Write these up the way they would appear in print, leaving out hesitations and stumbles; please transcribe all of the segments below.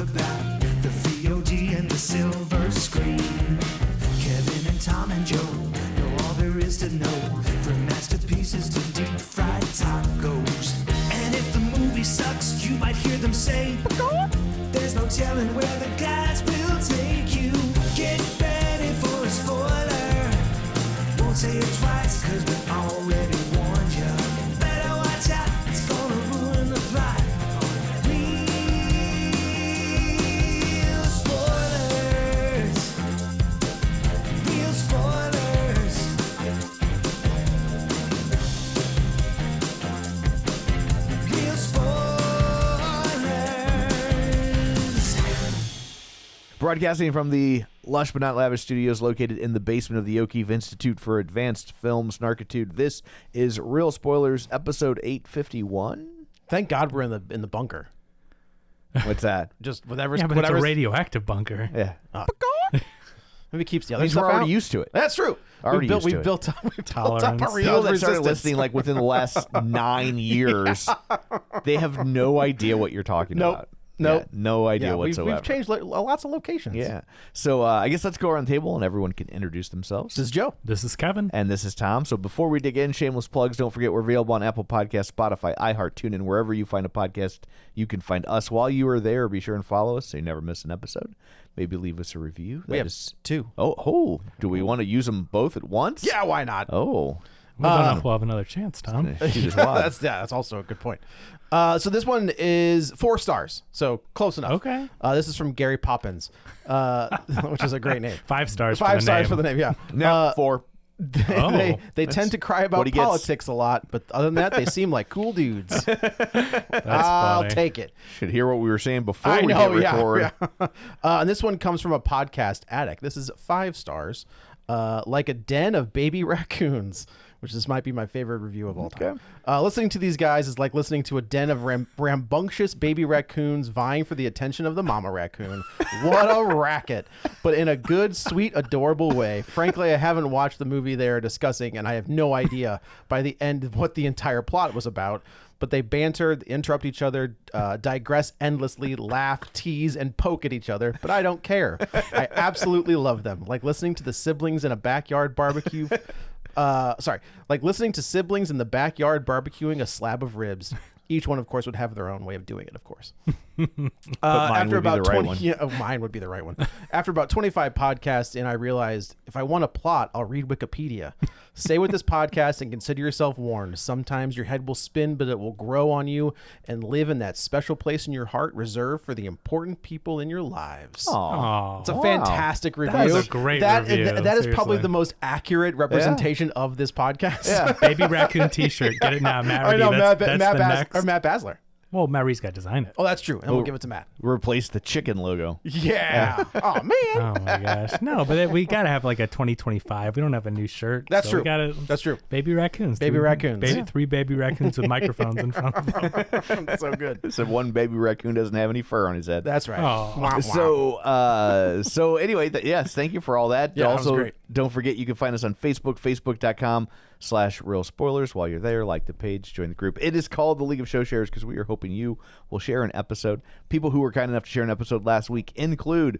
about the VOD and the silver screen. Kevin and Tom and Joe know all there is to know, from masterpieces to deep fried tacos. And if the movie sucks, you might hear them say, there's no telling where the guys will take you. Get ready for a spoiler. Won't say it twice, cause we already warned you. Better watch out, it's gonna ruin the plot. Real spoilers. Real spoilers. Real spoilers. Broadcasting from the lush but not lavish studios located in the basement of the O'Keefe Institute for Advanced Film Snarkitude, this is Real Spoilers, episode 851. Thank God we're in the bunker. What's that? Just whatever. Yeah, but it's a radioactive bunker. Yeah. Maybe it keeps the other Means stuff we're already out. used to it. That's true. Already used to We've it. built up our Tolerance. People real that started resistance. listening like within the last 9 years, they have no idea what you're talking about. Nope. Yeah, no idea We've whatsoever. changed lots of locations. Yeah. So I guess let's go around the table and everyone can introduce themselves. This is Joe. This is Kevin. And this is Tom. So before we dig in, shameless plugs, don't forget we're available on Apple Podcasts, Spotify, iHeart, TuneIn, wherever you find a podcast, you can find us. While you are there, be sure and follow us so you never miss an episode. Maybe leave us a review. We have two. Oh, do we want to use them both at once? Yeah, why not? Oh. We don't know if we'll have another chance, Tom. Shoot his wad. That's also a good point. So this one is 4 stars, so close enough. Okay. This is from Gary Poppins, which is a great name. 5 stars. 5 for the stars name. for the name. Yeah. No, 4. They tend to cry about what he gets. politics a lot, but other than that, they seem like cool dudes. That's I'll funny. take it. Should hear what we were saying before I we know, hit yeah, record. yeah. And this one comes from a podcast addict. This is 5 stars. Like a den of baby raccoons, which this might be my favorite review of all time. Listening to these guys is like listening to a den of rambunctious baby raccoons vying for the attention of the mama raccoon. What a racket, but in a good, sweet, adorable way. Frankly, I haven't watched the movie they are discussing, and I have no idea by the end what the entire plot was about. But they banter, interrupt each other, digress endlessly, laugh, tease, and poke at each other. But I don't care. I absolutely love them. Like listening to the siblings in a backyard barbecue. Like listening to siblings in the backyard barbecuing a slab of ribs. Each one, of course, would have their own way of doing it, of course. mine After would be about the right 20, one. Yeah, mine would be the right one. After about 25 podcasts in, I realized if I want a plot, I'll read Wikipedia. Stay with this podcast and consider yourself warned. Sometimes your head will spin, but it will grow on you and live in that special place in your heart reserved for the important people in your lives. Aw. It's a fantastic review. That is a great review, That is probably seriously. the most accurate representation of this podcast. Yeah. Baby raccoon T-shirt. Get it now, Matt. I know, That's Matt, the next. Matt Basler. Well, Matt Reed's got to design it. Oh, that's true. And we'll give it to Matt. Replace the chicken logo. Yeah. Oh, man. Oh my gosh. No, but we gotta have like a 2025. We don't have a new shirt. That's so true. We gotta, That's true. baby raccoons. Baby raccoons. Yeah. 3 baby raccoons with microphones in front of them. So good. So one baby raccoon doesn't have any fur on his head. That's right. Oh. Wah, wah. So anyway, yes, thank you for all that. Yeah, that was also, great. don't forget you can find us on Facebook, facebook.com/Real Spoilers. While you're there, like the page, join the group. It is called the League of Show Sharers because we are hoping you will share an episode. People who were kind enough to share an episode last week include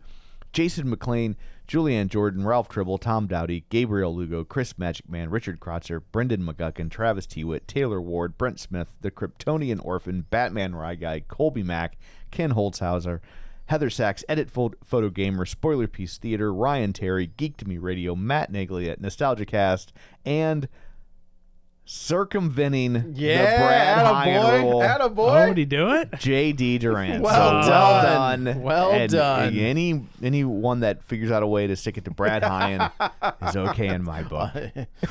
Jason McLean, Julianne Jordan, Ralph Tribble, Tom Dowdy, Gabriel Lugo, Chris Magic Man, Richard Krotzer, Brendan McGuckin, Travis Tewitt, Taylor Ward, Brent Smith, The Kryptonian Orphan, Batman Rye Guy, Colby Mack, Ken Holzhauser, Heather Sachs, Edit Photo Gamer, Spoiler Piece Theater, Ryan Terry, Geek to Me Radio, Matt Nagley at Nostalgia Cast, and circumventing the Brad Hine rule, Oh, would he do it? J.D. Durant. Well So done. Well And done. Anyone that figures out a way to stick it to Brad Hine is okay in my book.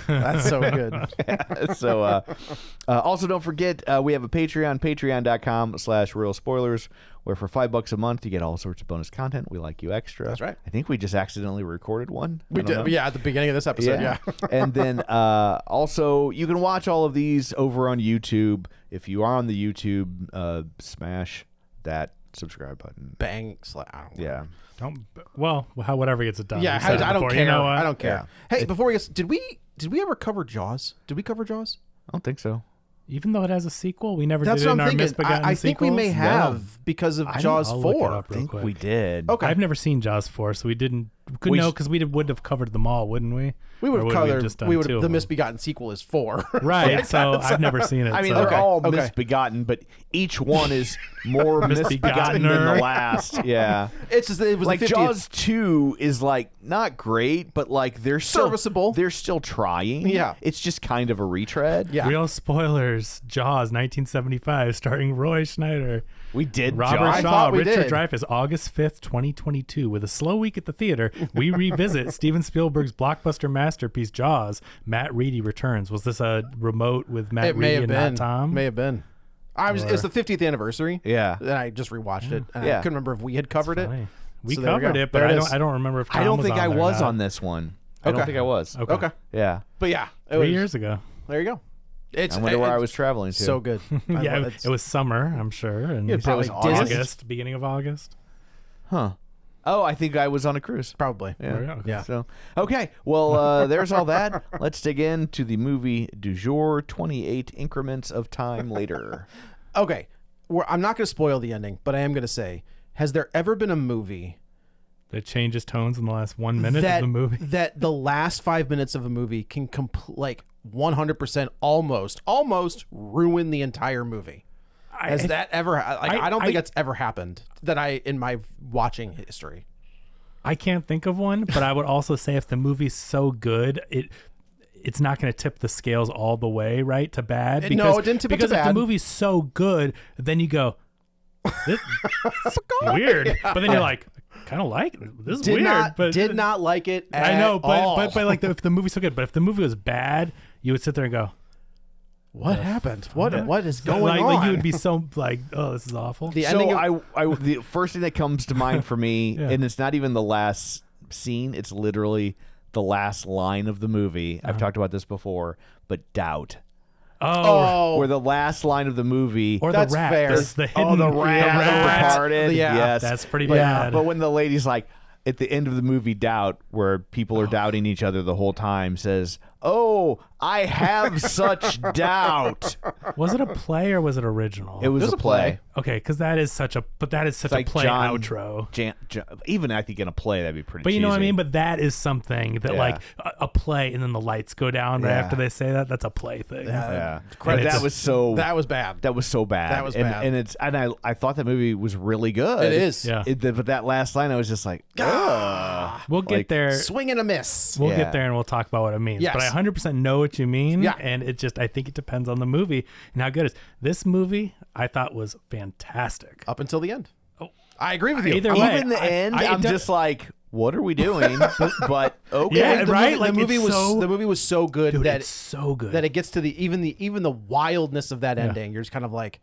That's so good. So also don't forget we have a Patreon, patreon.com/Real Spoilers, where for $5 a month you get all sorts of bonus content. We like you extra. That's right. I think we just accidentally recorded one. We I don't did. know. Yeah, at the beginning of this episode. Yeah. And then also you can watch all of these over on YouTube. If you are on the YouTube, smash that subscribe button. Bang. Yeah. Whatever gets it done. Yeah. We said it I don't before. care. You know what? I don't care. Hey, before we get, did we ever cover Jaws? Did we cover Jaws? I don't think so. Even though it has a sequel, we never That's did it what in I'm our thinking. Misbegotten I think we may sequels. have because of Jaws I'll look it 4. up real quick. We did. Okay. I've never seen Jaws 4, so we didn't. Could We know sh- because we would have covered them all, wouldn't we? We would Or have covered. just done We would two have. of The them? Misbegotten sequel is 4. Right. So I've never seen it. I mean, so. they're all Okay. misbegotten, but each one is more misbegotten than the Misbegottener. last. Yeah. It's just it was Like the 50th. Jaws 2 is like not great, but like they're still Serviceable. They're still trying. Yeah. It's just kind of a retread. Yeah. Real spoilers. Jaws, 1975, starring Roy Schneider, We did Robert Jaws. I Shaw, thought we Richard did. Dreyfuss. August 5th, 2022. With a slow week at the theater, we revisit Steven Spielberg's blockbuster masterpiece Jaws. Matt Reedy returns. Was this a remote with Matt It may Reedy have and been. not Tom? May have been. It's the 50th anniversary. Yeah. And I just rewatched it. And I Yeah. couldn't remember if we had covered it. Funny. We So there we covered go. it, but There it I is. don't. I don't remember if Tom I don't was think on I there or was not. on this one. I don't Okay. think I was. Okay. Yeah. But yeah, it 3 was, years ago. There you go. It's I wonder where I was traveling to. so good. Yeah, it was summer, I'm sure, and Yeah, it probably was Disney. August, beginning of August. Huh. Oh, I think I was on a cruise. probably. Yeah. Okay. Yeah. So, okay. Well, there's all that. Let's dig into the movie du jour, 28 increments of time later. Okay. I'm not going to spoil the ending, but I am going to say, has there ever been a movie That changes tones in the last 1 minute that of the movie. that the last 5 minutes of a movie can like 100% almost ruin the entire movie? Has that ever? I don't think that's ever happened that in my watching history. I can't think of one, but I would also say if the movie's so good, it's not going to tip the scales all the way right to bad. No, it didn't tip it to because if bad. the movie's so good, then you go, this weird. But then you're like, kind of like it. This is Did weird. not but did not like it. I know, at all. but like if the movie's so good, but if the movie was bad, you would sit there and go, what happened? What is going like, on? Like you would be so like, oh, this is awful. The ending. So the first thing that comes to mind for me, Yeah. and it's not even the last scene, it's literally the last line of the movie. I've talked about this before, but doubt. oh, Where the last line of the movie, or that's the rat. fair. That's the hidden, the rat departed. Yeah. Yes, That's pretty but, bad. But when the lady's like, at the end of the movie, doubt, where people are doubting each other the whole time, says, "Oh, I have such doubt." Was it a play or was it original? It was a play. Okay, because that is such a Like play John- outro. Even I think in a play that'd be pretty. But you know what I cheesy. mean? But that is something that Yeah. like a play and then the lights go down right Yeah. after they say that. That's a play thing. Yeah, Credits. that was so. that was bad. That was so bad. That was and, bad. And I thought that movie was really good. It is. Yeah. But that last line, I was just like, ugh. We'll get Like, there. Swing and a miss. We'll Yeah. get there and we'll talk about what it means. Yes. But I 100% know what you mean. Yeah. And I think it depends on the movie and how good it is. This movie I thought was fantastic. Up until the end. I agree with you. Either way, Even the end, I'm just like, what are we doing? but okay. Yeah, the right? Movie, Like, the movie it's was so- the movie was so good Dude, that it's so good. that it gets to even the wildness of that ending. You're just kind of like,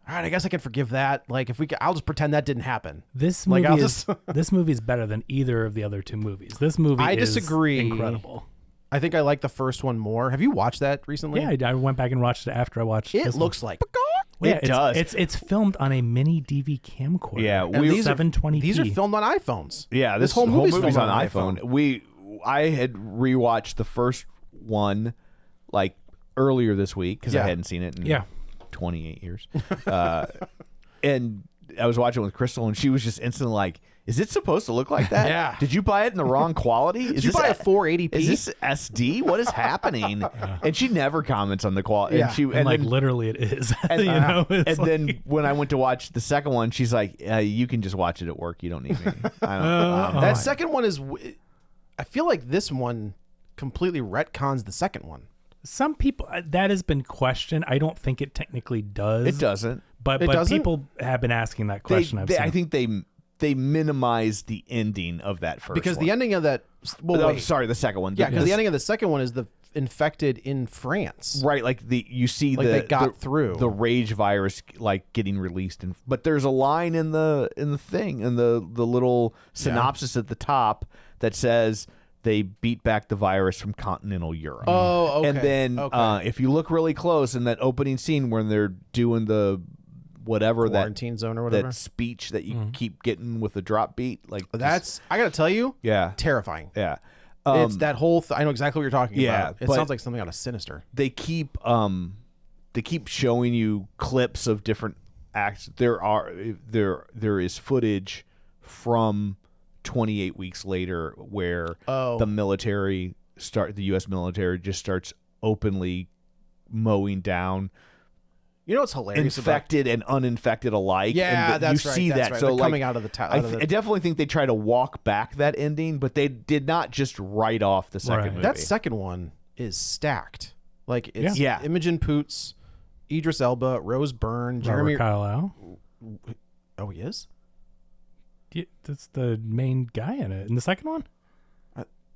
all right, I guess I can forgive that. Like if I'll just pretend that didn't happen. This Like, movie I'll is this movie is better than either of the other two movies. This movie I is disagree. incredible. I think I like the first one more. Have you watched that recently? Yeah, I went back and watched it after I watched It this one. looks like. Yeah, It does. It's filmed on a mini DV camcorder. Yeah, And we- these are 720p. These are filmed on iPhones. Yeah, this whole movie's movie's filmed on on iPhone. I had rewatched the first one like earlier this week because Yeah. I hadn't seen it in Yeah. 28 years. And I was watching it with Crystal, and she was just instantly like, "Is it supposed to look like that? Yeah. Did you buy it in the wrong quality? Did you buy a 480p? Is this SD? What is happening?" And she never comments on the quality. Yeah. And And like then, literally it is. and, you know, and it's then like- when I went to watch the second one, she's like, "You can just watch it at work. You don't need me." I don't, That second one is. I feel like this one completely retcons the second one. some people that has been questioned. I don't think it technically does. it doesn't. But It doesn't? people have been asking that question. I've They, seen. I think they minimize the ending of that first Because one. the ending of that. Well, Oh, wait. sorry, the second one. Yeah, because the ending of the second one is the infected in France. right, like you see Like they got through. the rage virus like getting released, but there's a line in the thing in the little synopsis at the top that says they beat back the virus from continental Europe. Oh, okay. And then Okay. if you look really close in that opening scene when they're doing the whatever Quarantine zone or whatever. that speech that you keep getting with the drop beat, like That's. I gotta tell you. yeah, Terrifying. yeah. It's that whole. I know exactly what you're talking yeah, about. It but- sounds like something out of Sinister. They keep they keep showing you clips of different acts. There is footage from 28 weeks later where the U.S. military just starts openly mowing down. You know what's hilarious? Infected and uninfected alike. Yeah, and that's you right. see that's that. right. So They're like, coming out of the I definitely think they try to walk back that ending, but they did not just write off the second movie. That second one is stacked. Like it's Yeah. Imogen Poots, Idris Elba, Rose Byrne, Jeremy Robert Carlyle. Oh, he is? Yeah, that's the main guy in it. In the second one?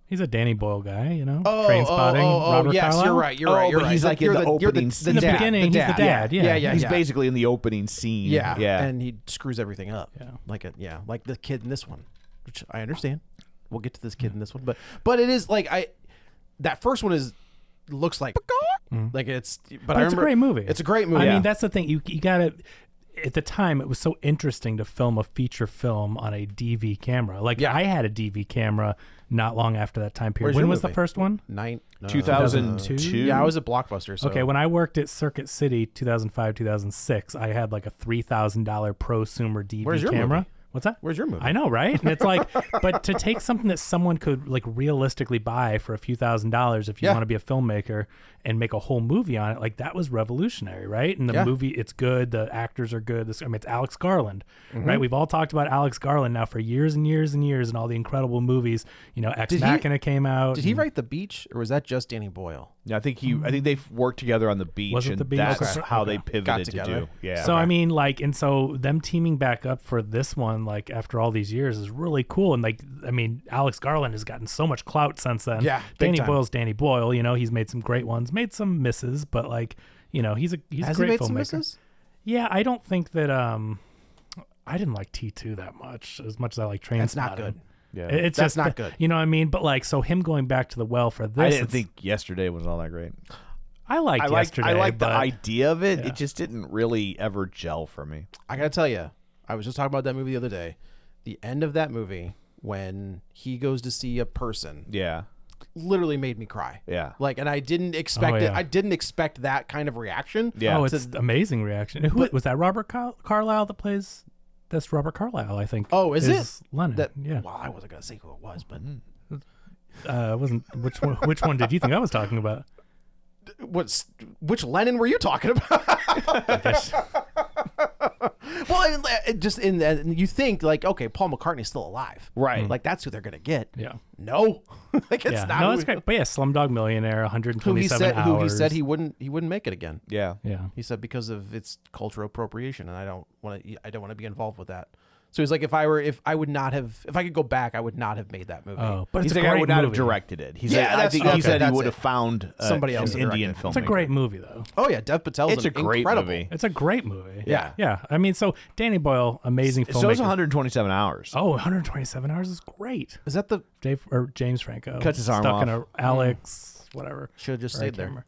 He's a Danny Boyle guy, you know? Train Spotting. Robert yes, Carlyle. you're right. You're right. but he's like in the opening scene. In the beginning, he's the dad. Yeah. He's basically in the opening scene. Yeah. Yeah. And he screws everything up. Yeah. Like the kid in this one, which I understand. We'll get to this kid in this one, but it is like that first one looks like it's but I it's a remember great movie. It's a great movie. I mean, that's the thing. You got to. At the time, it was so interesting to film a feature film on a DV camera. Like I had a DV camera not long after that time period. Where's When your was the movie? first one? 2002. Yeah, I was at Blockbuster. So. Okay, when I worked at Circuit City 2005, 2006, I had like a $3,000 prosumer DV Where's your camera. movie? What's that? Where's your movie? I know, right? And it's like, but to take something that someone could like realistically buy for a few $1,000s if you want to be a filmmaker and make a whole movie on it, like that was revolutionary, right? And the movie, it's good. The actors are good. It's Alex Garland, right? We've all talked about Alex Garland now for years and years and years, and all the incredible movies. You know, Ex Machina came out. Did he write The Beach, or was that just Danny Boyle? Yeah, I think they've worked together on The Beach. Was it The Beach? That's Okay. how they Got pivoted to together. do. Yeah. So I mean, like, and so them teaming back up for this one, like after all these years, is really cool. And like, I mean, Alex Garland has gotten so much clout since then. Yeah, big Danny time. Boyle's Danny Boyle. You know, he's made some great ones, made some misses, but like, you know, he's a Has great he made filmmaker. some misses? Yeah, I don't think that. I didn't like T2 that much as I like Train That's not Spotting. good. yeah. It's That's just not good. You know what I mean? But like, so him going back to the well for this, I didn't think yesterday was all that great. I liked yesterday. I liked the but idea of it. yeah. It just didn't really ever gel for me. I gotta tell you, I was just talking about that movie the other day. The end of that movie, when he goes to see a person, Yeah. literally made me cry. Yeah. Like, and I didn't expect it. yeah. I didn't expect that kind of reaction. Yeah. Oh, So- it's amazing reaction. Who was that? Robert Carlyle that plays. That's Robert Carlyle, I think. Oh, is it? Lennon? That, yeah. Well, I wasn't gonna say who it was, but Wasn't which one? Which one did you think I was talking about? which Lennon were you talking about? I guess. Well, just in that, you think like, okay, Paul McCartney's still alive, Right. Like that's who they're gonna get. Yeah. No, like it's Yeah. not. No, who, that's great. But yeah, Slumdog Millionaire, who he 127 hours. who he said he wouldn't make it again. Yeah. Yeah. He said because of its cultural appropriation, and I don't want to be involved with that. So he's like, if I could go back, I would not have made that movie. Oh, but He's it's a like, I great would not have movie. directed it. He Yeah, said, I that's- think he okay, said he that's would it. have found Somebody else an to direct Indian it. filmmaker. It's a great movie though. Oh yeah, Dev Patel's It's a great incredible movie. It's a great movie. Yeah. Yeah. I mean, so Danny Boyle, amazing filmmaker. So it's 127 hours. Oh, 127 hours is great. Is that the James Franco Cuts his arm stuck in off. a Alex, whatever. should have just Or I stayed can't there? remember.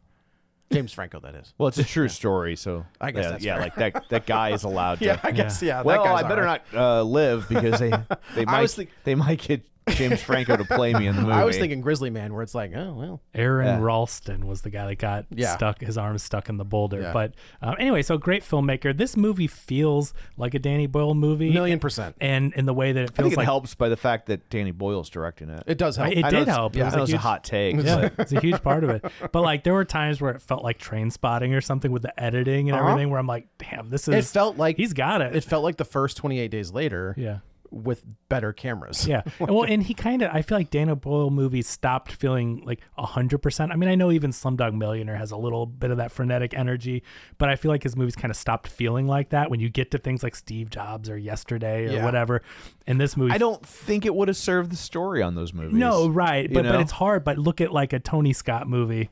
James Franco, that is. Well, it's a true story, so I guess yeah, that's yeah, fair. like that guy is allowed to. Yeah, I guess. Yeah. Well, that guy's I better all right. not live because they was they might get James Franco to play me in the movie. I was thinking Grizzly Man, where it's like, oh well. Aaron Yeah. Ralston was the guy that got Yeah. stuck, his arm stuck in the boulder. Yeah. But anyway, so great filmmaker. This movie feels like a Danny Boyle movie. 1,000,000%. And in the way that it I feels think it like helps by the fact that Danny Boyle's directing it. It does help. It I know did it's- help. It Yeah, was I know a it's a huge- hot take. Yeah, but- it's a huge part of it. But like there were times where it felt like Train Spotting or something with the editing and everything where I'm like, damn, this is It felt like he's got it. It felt like the first 28 Days Later. Yeah. With better cameras. Yeah. Well, and he kind of, I feel like Danny Boyle movies stopped feeling like 100%. I mean, I know even Slumdog Millionaire has a little bit of that frenetic energy, but I feel like his movies kind of stopped feeling like that when you get to things like Steve Jobs or Yesterday or Yeah. whatever. And this movie, I don't think it would have served the story on those movies. no, right. You But know? it's hard. But look at like a Tony Scott movie.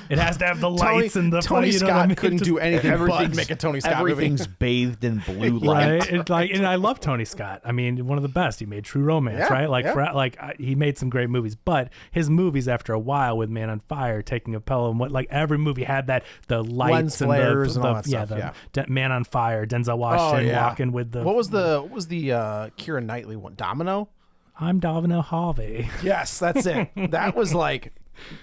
It has to have the lights and the Tony you know what Scott I mean? couldn't Just- do anything but Everything's- make a Tony Scott movie. Everything's bathed in blue light. Right, and like, and I love Tony Scott. I mean, one of the best. He made True Romance, Yeah, right? Like, yeah. he made some great movies. But his movies, after a while, with Man on Fire, Taking a Pelham, what like every movie had that the lights Lens and flares the and all that stuff, Man on Fire, Denzel Washington walking with the. What was the Keira Knightley one? Domino? I'm Domino Harvey. Yes, that's it. That was like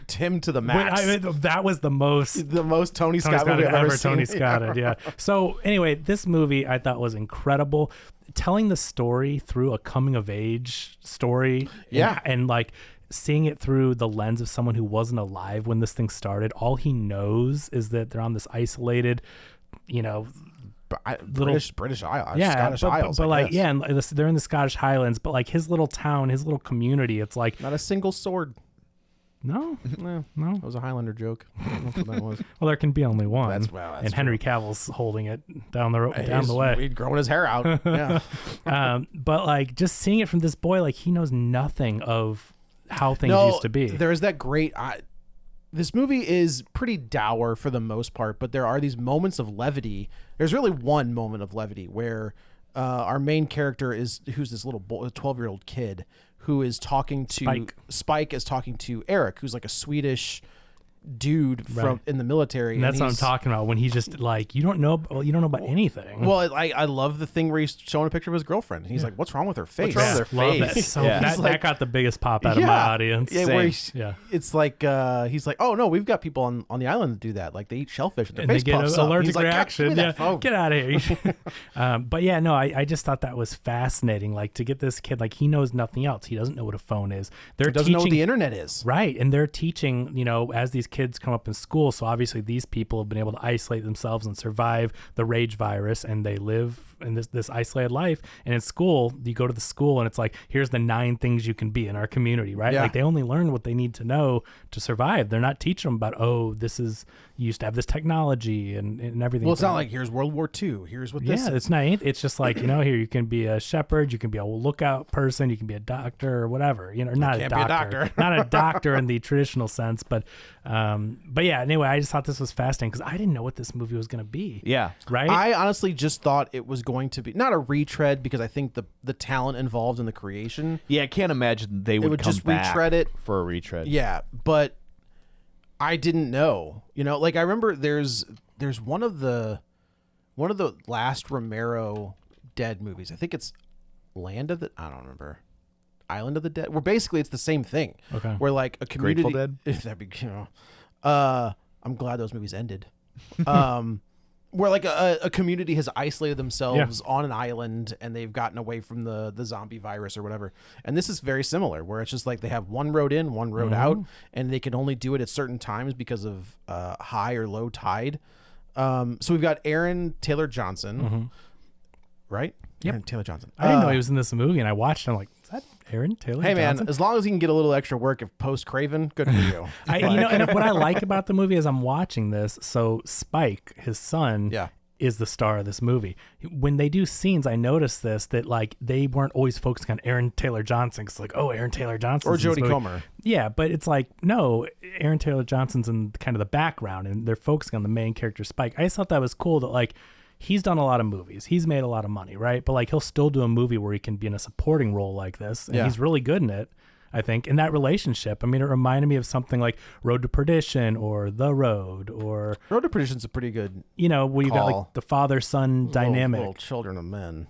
Tim to the max. That was the most Tony Scott movie I've ever seen. Tony Scotted, yeah. So anyway, this movie I thought was incredible, telling the story through a coming of age story. Yeah, and like seeing it through the lens of someone who wasn't alive when this thing started. All he knows is that they're on this isolated, British Isles, yeah, Scottish Isles, but like, yeah, and they're in the Scottish Highlands, but like his little town, his little community, it's like not a single sword. No, it was a Highlander joke. I don't know what that was. Well, there can be only one. That's and Henry Cavill's holding it down the way. He'd growing his hair out. Yeah. But like just seeing it from this boy, like he knows nothing of how things used to be. There's that great. This movie is pretty dour for the most part, but there are these moments of levity. There's really one moment of levity where our main character who's this little 12-year-old kid who is talking to Spike is talking to Eric, who's like a Swedish dude from in the military, and that's what I'm talking about. When he's just like, you don't know about anything. Well, I love the thing where he's showing a picture of his girlfriend, and he's like, "What's wrong with her face? What's wrong with her face?" That. So that got the biggest pop out of my audience. Yeah, it's like he's like, "Oh no, we've got people on the island that do that. Like they eat shellfish and their face they get puffs an up." allergic He's reaction. Like, get out of here. But yeah, no, I just thought that was fascinating. Like to get this kid, like he knows nothing else. He doesn't know what a phone is. He doesn't know what the internet is. Right, and they're teaching. As these kids come up in school. So obviously these people have been able to isolate themselves and survive the rage virus, and they live in this isolated life. And in school, you go to the school and it's like, here's the 9 things you can be in our community, right? Yeah. Like they only learn what they need to know to survive. They're not teaching them about, you used to have this technology and everything. Well, it's not like here's World War II. Here's what this is. It's not. It's just like, here you can be a shepherd, you can be a lookout person, you can be a doctor or whatever. Not a doctor. Not a doctor in the traditional sense, but yeah. Anyway, I just thought this was fascinating because I didn't know what this movie was going to be. Yeah. Right. I honestly just thought it was going to be not a retread because I think the talent involved in the creation. Yeah, I can't imagine they would come just back retread it for a retread. Yeah, but I didn't know. Like I remember there's one of the last Romero Dead movies. I think it's Island of the Dead. Where basically it's the same thing. Okay. Where like a community. Grateful Dead. That'd be I'm glad those movies ended. Where like a community has isolated themselves on an island and they've gotten away from the zombie virus or whatever. And this is very similar, where it's just like they have one road in, one road out, and they can only do it at certain times because of high or low tide. So we've got Aaron Taylor Johnson, right? Yep. Aaron Taylor Johnson. I didn't know he was in this movie, and I watched. I'm like, is that Aaron Taylor Hey Johnson? man, as long as he can get a little extra work if post Craven, good for you. And what I like about the movie is I'm watching this. So Spike, his son, is the star of this movie. When they do scenes, I noticed that like they weren't always focusing on Aaron Taylor Johnson. It's like, oh, Aaron Taylor Johnson or Jodie Comer. Yeah, but it's like, no, Aaron Taylor Johnson's in kind of the background, and they're focusing on the main character, Spike. I just thought that was cool that like. He's done a lot of movies. He's made a lot of money, right? But like he'll still do a movie where he can be in a supporting role like this, and he's really good in it, I think. In that relationship, I mean, it reminded me of something like Road to Perdition or The Road or Road to Perdition's a pretty good. Where you got like the father-son dynamic. Little children of men.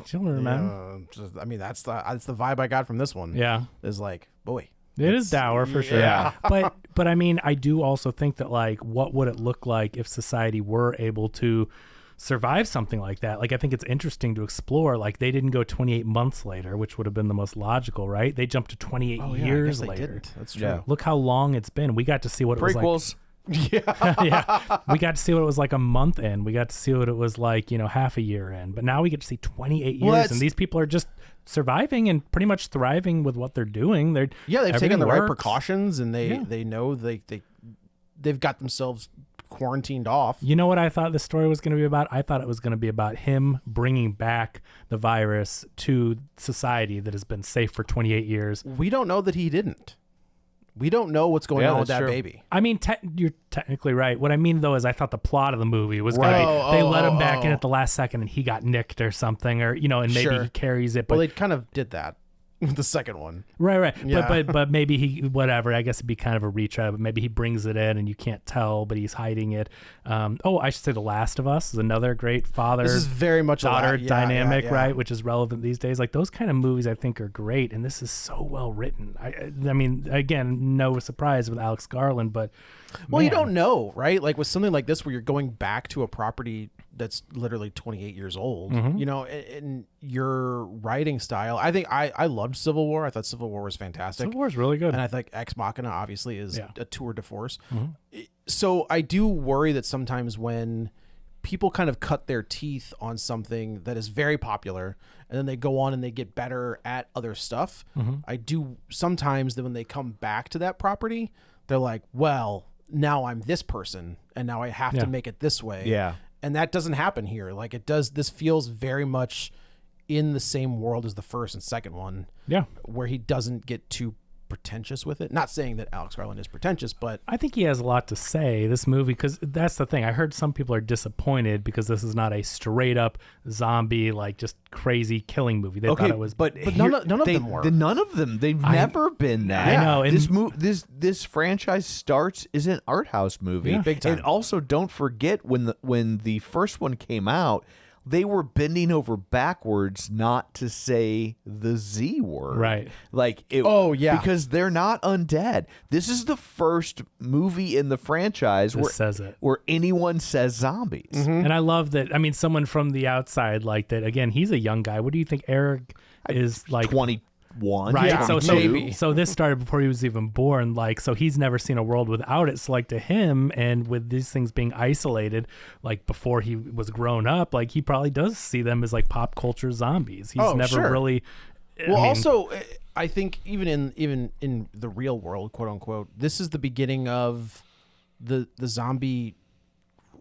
Children of men. I mean, that's the vibe I got from this one. Yeah, is like, boy. It is dour for sure. Yeah. But I mean, I do also think that like, what would it look like if society were able to survive something like that? Like, I think it's interesting to explore. Like, they didn't go 28 months later, which would have been the most logical, right? They jumped to 28 years later. Didn't. That's true. Yeah. Look how long it's been. We got to see what it was like. Prequels. Yeah. We got to see what it was like a month in. We got to see what it was like, half a year in. But now we get to see 28 years, and these people are just surviving and pretty much thriving with what they're doing. They've taken the right precautions, and they know they've got themselves quarantined off. You know what I thought the story was going to be about? I thought it was going to be about him bringing back the virus to society that has been safe for 28 years. We don't know that he didn't. We don't know what's going on with that baby. I mean, you're technically right. What I mean, though, is I thought the plot of the movie was going to be they let him back in at the last second and he got nicked or something, or, and maybe he carries it. But they kind of did that. The second one. Right. Yeah. But maybe he, whatever, I guess it'd be kind of a retry, but maybe he brings it in and you can't tell, but he's hiding it. I should say The Last of Us is another great father. This is very much daughter yeah, dynamic, yeah. right? Which is relevant these days. Like those kind of movies I think are great. And this is so well written. I mean, again, no surprise with Alex Garland, but Well, you man. don't know, right? Like with something like this where you're going back to a property that's literally 28 years old, you know, and your writing style. I think I loved Civil War. I thought Civil War was fantastic. Civil War is really good. And I think Ex Machina obviously is a tour de force. Mm-hmm. So I do worry that sometimes when people kind of cut their teeth on something that is very popular and then they go on and they get better at other stuff, I do sometimes that when they come back to that property, they're like, well, now I'm this person and now I have to make it this way. Yeah. And that doesn't happen here. Like it does. This feels very much in the same world as the first and second one. Yeah. Where he doesn't get too pretentious with it. Not saying that Alex Garland is pretentious, but I think he has a lot to say, this movie, because that's the thing. I heard some people are disappointed because this is not a straight up zombie, like just crazy killing movie. They thought it was. but none of them were. None of them. They've never been that. I know, and- This franchise starts is an art house movie. Yeah. Big time. And also, don't forget when the first one came out, they were bending over backwards not to say the Z word. Right. Like, because they're not undead. This is the first movie in the franchise where anyone says zombies. And I love that. I mean, someone from the outside like that. Again, he's a young guy. What do you think Eric is like? 21. Right. Yeah, So this started before he was even born. Like, so he's never seen a world without it. So like to him, and with these things being isolated, like before he was grown up, like he probably does see them as like pop culture zombies. He's never really. Also, I think even in the real world, quote unquote, this is the beginning of the zombie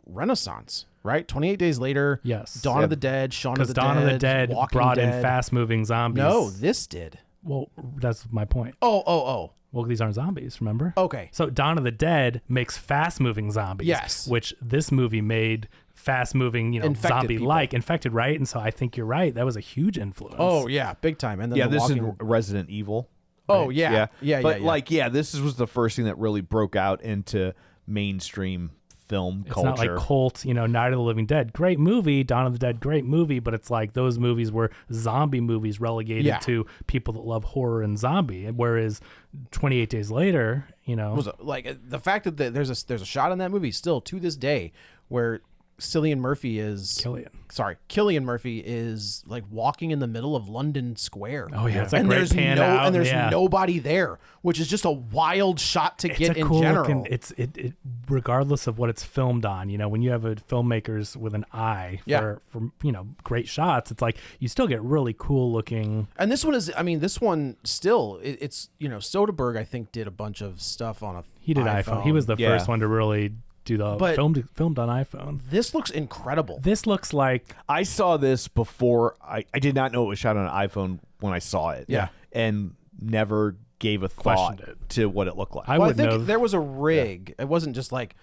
renaissance. Right, 28 Days Later. Yes. Dawn of the Dead. Shaun of the Dead. Dawn of the Dead Walking brought in Dead. fast-moving zombies. No, this did. Well, that's my point. Oh. Well, these aren't zombies, remember? Okay. So Dawn of the Dead makes fast-moving zombies. Yes. Which this movie made fast-moving, Infected zombie-like, people. infected, right? And so I think you're right. That was a huge influence. Oh yeah, big time. And then This is Resident Evil. Oh right? yeah. But this was the first thing that really broke out into mainstream film it's culture. not like Cult, Night of the Living Dead. Great movie. Dawn of the Dead, great movie. But it's like those movies were zombie movies relegated to people that love horror and zombie. Whereas 28 Days Later, was like the fact that there's a shot in that movie still to this day where Cillian Murphy is like walking in the middle of London Square. Oh yeah, it's a and great there's pan out. and there's nobody there, which is just a wild shot to get a in cool general. looking, it regardless of what it's filmed on, when you have a filmmakers with an eye for great shots, it's like you still get really cool looking. And this one still it's Soderbergh I think did a bunch of stuff on He did iPhone. He was the first one to really do the filmed on iPhone. This looks incredible. This looks like I saw this before. I did not know it was shot on an iPhone when I saw it. Yeah. And never gave a thought to what it looked like. I think there was a rig. It wasn't just like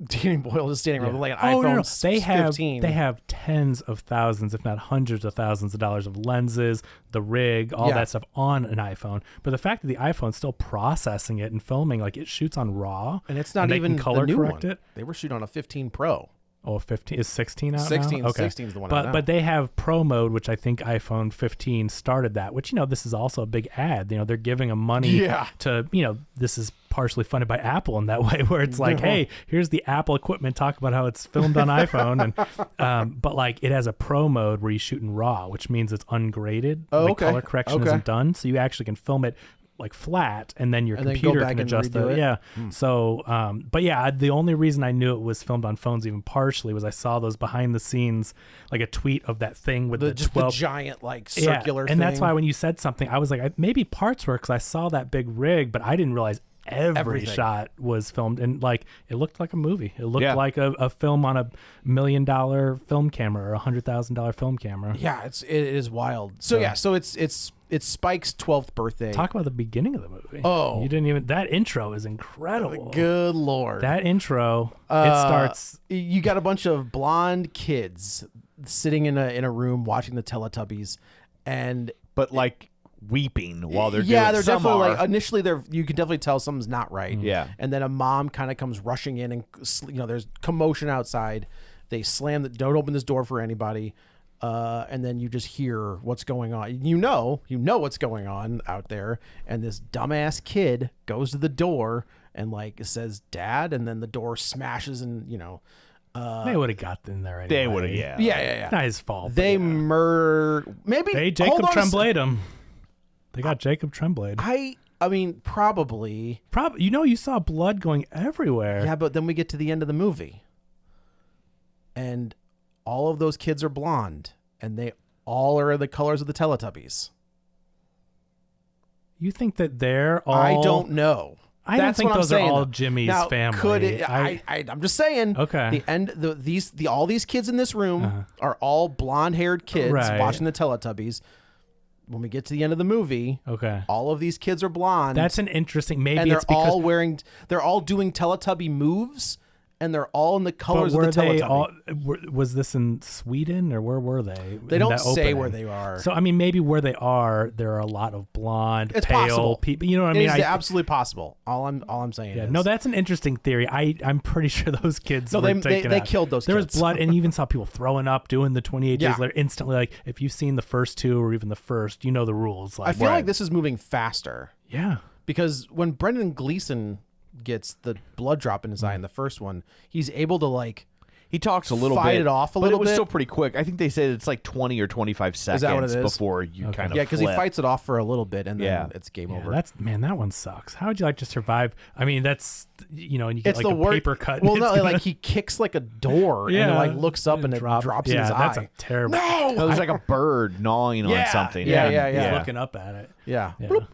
Danny Boyle just standing around with like an iPhone. No. They have tens of thousands, if not hundreds of thousands of dollars of lenses, the rig, all that stuff on an iPhone. But the fact that the iPhone's still processing it and filming, like it shoots on RAW, and it's not even color the new correct one. it. They were shooting on a 15 Pro. Oh, 15 is 16 out 16, now? Okay. 16 is the one out now. But they have Pro mode, which I think iPhone 15 started that, which, this is also a big ad. They're giving them money to, this is partially funded by Apple in that way, where it's like, hey, here's the Apple equipment, talk about how it's filmed on iPhone. And but like it has a Pro mode where you shoot in RAW, which means it's ungraded. Color correction isn't done. So you actually can film it like flat, and then your computer can adjust it. Yeah. So, but yeah, the only reason I knew it was filmed on phones even partially was I saw those behind the scenes, like a tweet of that thing with the 12 giant like circular thing. And that's why when you said something, I was like, maybe parts were, because I saw that big rig, but I didn't realize every shot was filmed, and like it looked like a movie. It looked like a film on $1 million film camera or $100,000 film camera. Yeah, it is wild. So it's Spike's 12th birthday. Talk about the beginning of the movie. Oh, you didn't even. That intro is incredible. Good Lord, that intro. It starts. You got a bunch of blonde kids sitting in a room watching the Teletubbies, but like weeping while they're yeah, doing they're some definitely are. like initially you can definitely tell something's not right. Yeah. And then a mom kind of comes rushing in and there's commotion outside. They don't open this door for anybody. And then you just hear what's going on. You know what's going on out there. And this dumbass kid goes to the door and like says, "Dad," and then the door smashes and they would have got in there anyway. They would have, yeah. Yeah. Not his fault. They murder. Maybe They hold Jacob on a Tremblay him. They got Jacob Tremblay. I mean, probably. Probably. You saw blood going everywhere. Yeah, but then we get to the end of the movie. And all of those kids are blonde. And they all are the colors of the Teletubbies. You think that they're all... I don't know. I don't think those are all though. Jimmy's now, family. Could it, I'm just saying. Okay. All these kids in this room are all blonde-haired kids Right. watching the Teletubbies. When we get to the end of the movie, Okay. all of these kids are blonde. That's an interesting... Maybe and it's because... they're all doing Teletubby moves, and they're all in the colors But of the Teletubby. was this in Sweden or where were they? They in don't that say opening? where they are. So I mean, maybe where they are, there are a lot of blonde, It's pale possible. people. You know what I It mean? is absolutely possible. All I'm saying. Yeah, is. no, that's an interesting theory. I'm pretty sure those kids. No, were they taken out. killed those There kids. was blood, and you even saw people throwing up, doing the 28 Yeah. days later. Instantly, like if you've seen the first two or even the first, you know the rules. Like, I feel like this is moving faster yeah, because when Brendan Gleeson gets the blood drop in his eye in the first one, he's able to like He talks a little fight bit. it off a but little it was bit. still pretty quick. I think they said it's like 20 or 25 seconds that what it is? before you kind of yeah, because he flip. fights it off for a little bit and then Yeah. it's game yeah. over. That one sucks. How would you like to survive? I mean, that's and you get It's like the a worst. paper cut. Well, and no, it's gonna- like he kicks like a door yeah, and like looks up and it drops in yeah, his that's eye. a terrible. No, No, there's like a bird gnawing on Yeah, something. yeah. He's looking up at it. yeah. Yeah. Bloop.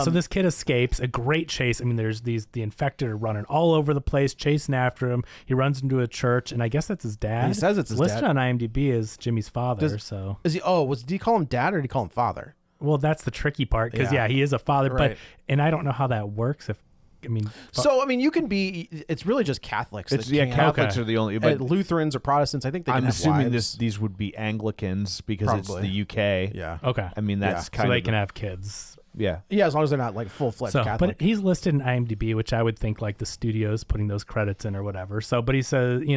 So this kid escapes. A great chase. I mean, there's the infected are running all over the place, chasing after him. He runs into a church, and I guess that's his dad. He says it's his listed dad. on IMDb as Jimmy's father. So, Is he? Did he call him dad or did he call him father? well, that's the tricky part because Yeah. he is a father, Right. and I don't know how that works. So I mean, you can be. It's really just Catholics. It's, that yeah, can't- Catholics Okay. are the only. But Lutherans or Protestants. I think they can I'm have assuming wives. these would be Anglicans because it's Probably. the UK. Yeah. okay, I mean, that's Yeah. kind so they of can have kids. yeah. Yeah, as long as they're not like full-fledged So, Catholic. but he's listed in IMDb, which I would think like the studio's putting those credits in or whatever. So, but he says, he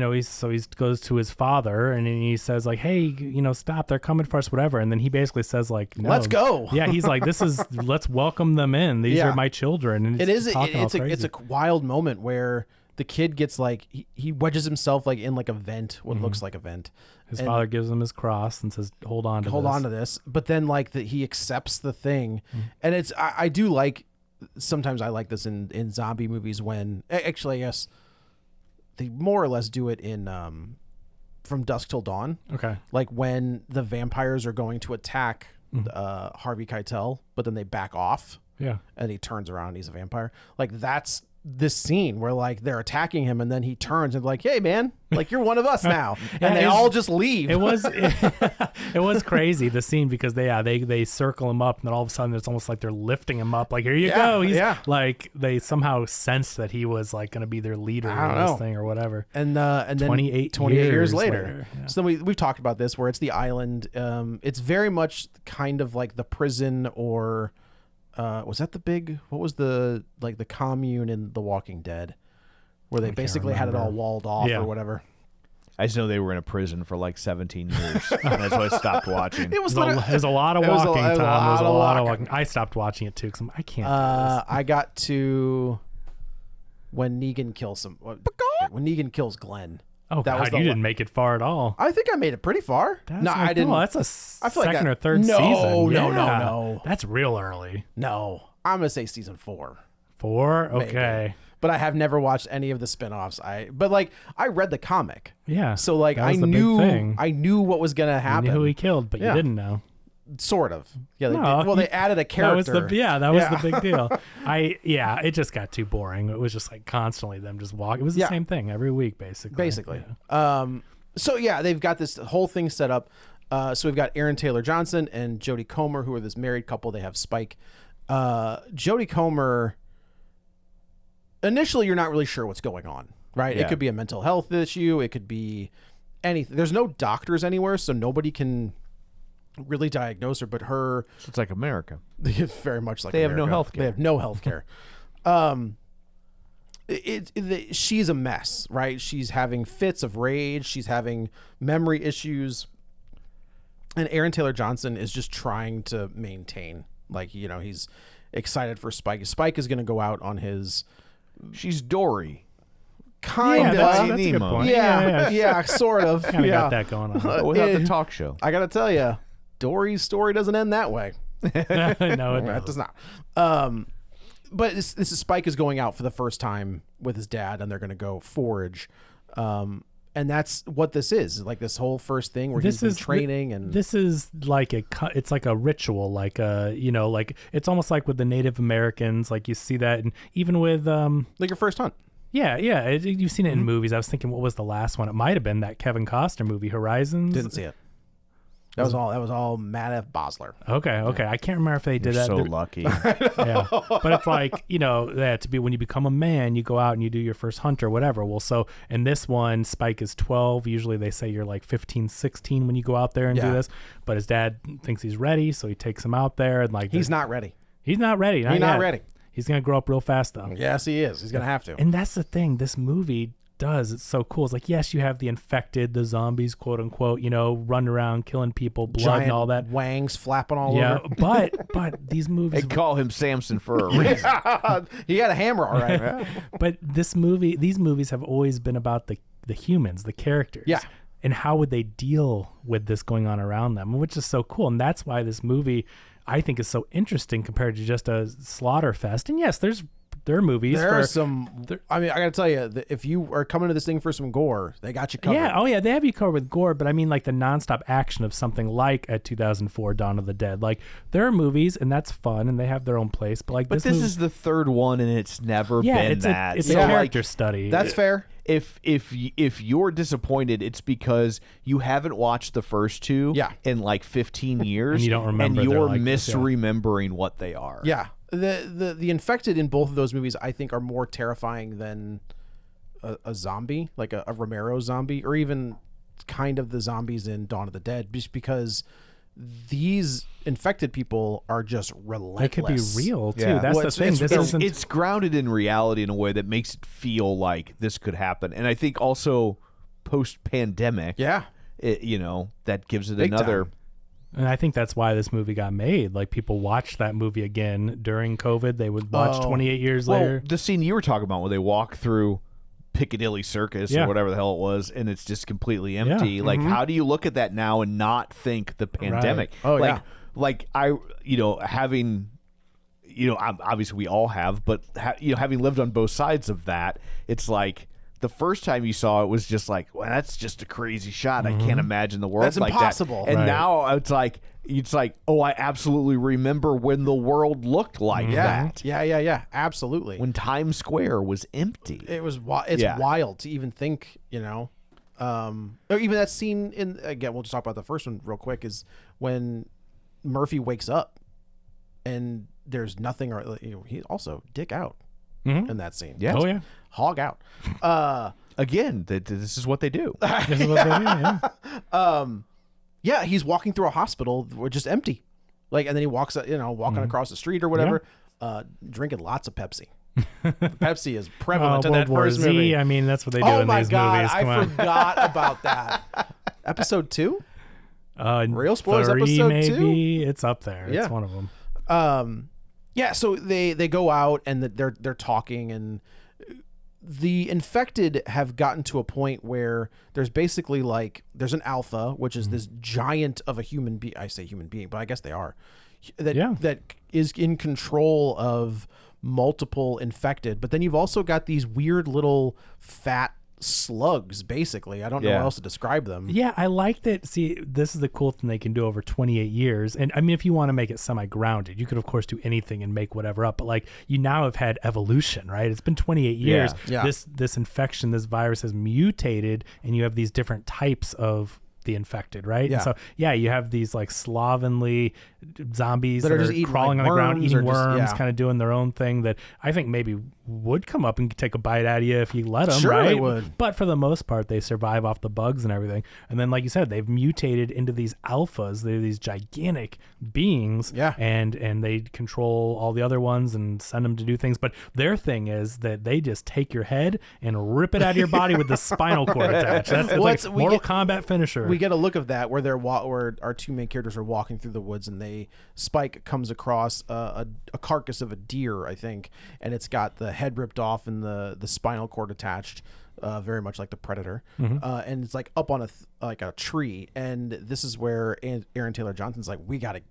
goes to his father and then he says like, hey, stop, they're coming for us, whatever. And then he basically says like, no. Let's go. Yeah, he's like, let's welcome them in. These Yeah. are my children. And It is. talking all It's a crazy. wild moment where the kid gets like he wedges himself like in like a vent, what looks like a vent. His and father gives him his cross and says, hold on to this. But then like he accepts the thing, and it's I do like. Sometimes I like this in zombie movies when actually I guess they more or less do it in From Dusk Till Dawn. Okay. Like when the vampires are going to attack Harvey Keitel, but then they back off. Yeah. And he turns around and he's a vampire. Like that's this scene where like they're attacking him and then he turns and like, hey man, like you're one of us now. And they all just leave. It was it was crazy, the scene, because they circle him up and then all of a sudden it's almost like they're lifting him up like, here you go. He's like they somehow sensed that he was like going to be their leader in this thing or whatever. And then 28 years later. Yeah. So then we've talked about this where it's the island. It's very much kind of like the prison or was that what was the commune in The Walking Dead where they basically had it all walled off or whatever. I just know they were in a prison for like 17 years. And that's why I stopped watching. It was There's a lot of it was a- walking, it was a Tom. There's lot a of lot of walking. walking. I stopped watching it too because I can't do this. I got to when Negan kills Glenn. Oh, that was God, you didn't make it far at all. I think I made it pretty far. I didn't. No, that's I feel like second I- or third No, season. no, Yeah. no. That's real early. No, I'm gonna say season 4. 4? Maybe. Okay. But I have never watched any of the spin-offs. I read the comic. Yeah. So like that I was the big thing. knew what was gonna You happen. knew who he killed, but Yeah. you didn't know. Sort of. Yeah. They No, did. Well, they added a character. That was the big deal. It just got too boring. It was just like constantly them just walk. It was the same thing every week, basically. Yeah. So yeah, they've got this whole thing set up. So we've got Aaron Taylor Johnson and Jodie Comer, who are this married couple. They have Spike. Jodie Comer. Initially, you're not really sure what's going on, right? Yeah. It could be a mental health issue. It could be anything. There's no doctors anywhere, so nobody can really diagnose her, but her So it's like America. very much like They have no America. healthcare. They have no health care. She's a mess, right? She's having fits of rage. She's having memory issues. And Aaron Taylor Johnson is just trying to maintain. Like, you know, he's excited for Spike. Spike is going to go out on his... She's Dory. Kind Yeah, of. that's a good Nemo. point. Yeah, sort of. Kind of yeah. got that going on. Without the talk show. I got to tell you, Dory's story doesn't end that way. No, it That does not. But this is Spike is going out for the first time with his dad, and they're going to go forage. And that's what this is. Like this whole first thing where he's been training, and this is like it's like a ritual, like like it's almost like with the Native Americans, like you see that, and even with like your first hunt. yeah, you've seen it Mm-hmm. in movies. I was thinking, what was the last one? It might have been that Kevin Costner movie, Horizons. Didn't see it. That was all Matt F. Bosler. Okay. I can't remember if they did You're that. so lucky. Yeah, but it's like that to be when you become a man, you go out and you do your first hunt or whatever. Well, so in this one, Spike is 12. Usually they say you're like 15, 16 when you go out there and do Yeah. this. But his dad thinks he's ready, so he takes him out there and like He's not ready. He's not ready. He's not yet. ready. He's gonna grow up real fast though. Yes, he is. He's gonna have to. And that's the thing. This movie does. It's so cool. It's like, yes, you have the infected, the zombies, quote unquote, running around killing people, blood Giant and all that. wangs flapping all Yeah, over. but these movies. They call him Samson for a reason. He got a hammer, all right. But these movies have always been about the humans, the characters. Yeah. And how would they deal with this going on around them, which is so cool. And that's why this movie, I think, is so interesting compared to just a slaughter fest. And yes, there are movies. There are some. I mean, I gotta tell you, if you are coming to this thing for some gore, they got you covered. Yeah, oh yeah, they have you covered with gore, but I mean like the nonstop action of something like a 2004 Dawn of the Dead. Like there are movies and that's fun and they have their own place, but like But this is the third one, and it's never been it's that. it's So, a like, character study. That's fair. If you're disappointed, it's because you haven't watched the first two in like 15 years, And you don't remember and they're you're like this, yeah. misremembering what they are. Yeah, the infected in both of those movies, I think, are more terrifying than a zombie, like a Romero zombie, or even kind of the zombies in Dawn of the Dead, just because these infected people are just relentless. They could be real too. Yeah. That's Well, the thing. This isn't. It's grounded in reality in a way that makes it feel like this could happen, and I think also post-pandemic, Yeah, that gives it Big another. time. And I think that's why this movie got made. Like people watched that movie again during COVID. They would watch 28 years Well, later. the scene you were talking about where they walk through Piccadilly Circus Yeah. or whatever the hell it was, and it's just completely empty. Yeah. Like, how do you look at that now and not think the pandemic? Oh, like, yeah. like I, having, obviously we all have, but having lived on both sides of that, it's like the first time you saw it was just like, well, that's just a crazy shot. I can't imagine the world That's like impossible. that. And Right. now it's like, oh, I absolutely remember when the world looked like that. Yeah, absolutely. When Times Square was empty. It was it's Yeah. wild to even think, or even that scene in, again, we'll just talk about the first one real quick, is when Murphy wakes up and there's nothing, or he's also dick out in that scene. Yeah. Oh yeah. Hog out. Again, this is what they do. This is what they do, yeah. Yeah, he's walking through a hospital, which is empty. Like, and then he walks, walking across the street or whatever, drinking lots of Pepsi. Pepsi is prevalent in that World War first Z. movie. I mean, that's what they do Oh in my these God, movies. Come I on. forgot about that. Episode 2? Real spoilers, 3 episode maybe. It's up there. Yeah. It's one of them. Yeah, so they go out and they're talking, and the infected have gotten to a point where there's basically there's an alpha, which is this giant of a human being. I say human being, but I guess they are. That is in control of multiple infected. But then you've also got these weird little fat slugs, basically. I don't know how else to describe them. Yeah, I like that. See, this is the cool thing they can do over 28 years. And I mean, if you want to make it semi-grounded, you could, of course, do anything and make whatever up. But like, you now have had evolution, right? It's been 28 years. Yeah. This infection, this virus has mutated, and you have these different types of the infected, right? Yeah. And so, you have these like slovenly zombies That that are are just eating, crawling like, on the ground, worms eating or just- worms, yeah. kind of doing their own thing that I think maybe would come up and take a bite out of you if you let them, Sure right? they would. But for the most part, they survive off the bugs and everything. And then, like you said, they've mutated into these alphas. They're these gigantic beings, Yeah. and they control all the other ones and send them to do things. But their thing is that they just take your head and rip it out of your body with the spinal cord attached. That's it's like Mortal Kombat finisher. We get a look of that where where our two main characters are walking through the woods, and Spike comes across a carcass of a deer, I think, and it's got the head ripped off and the spinal cord attached, very much like the Predator, and it's like up on a tree, and this is where Aaron Taylor Johnson's like, we gotta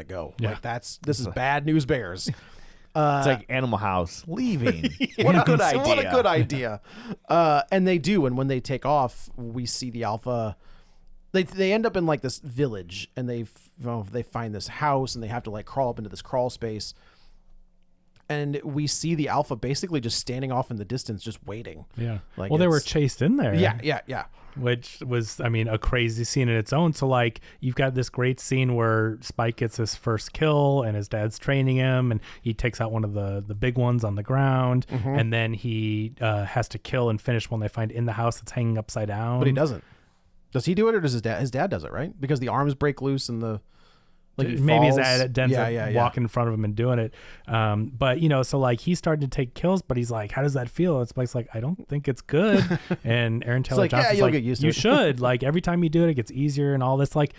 go. Yeah. Like this is bad news bears. It's like Animal House leaving. What a good idea! What a good idea! And they do, and when they take off, we see the alpha. They end up in like this village, and they find this house, and they have to like crawl up into this crawl space. And we see the alpha basically just standing off in the distance, just waiting. Yeah. Like well, they were chased in there. Yeah. Which was, I mean, a crazy scene in its own. So, like, you've got this great scene where Spike gets his first kill and his dad's training him, and he takes out one of the big ones on the ground, and then he has to kill and finish one they find in the house that's hanging upside down. But he doesn't. Does he do it, or does his dad? His dad does it, right? Because the arms break loose and the... Like maybe his falls. dad ends up walking in front of him and doing it. But, so like he's starting to take kills, but he's like, how does that feel? It's like, I don't think it's good. And Aaron Taylor Johnson's you'll get used to you it. should. Like every time you do it, it gets easier and all this. Like,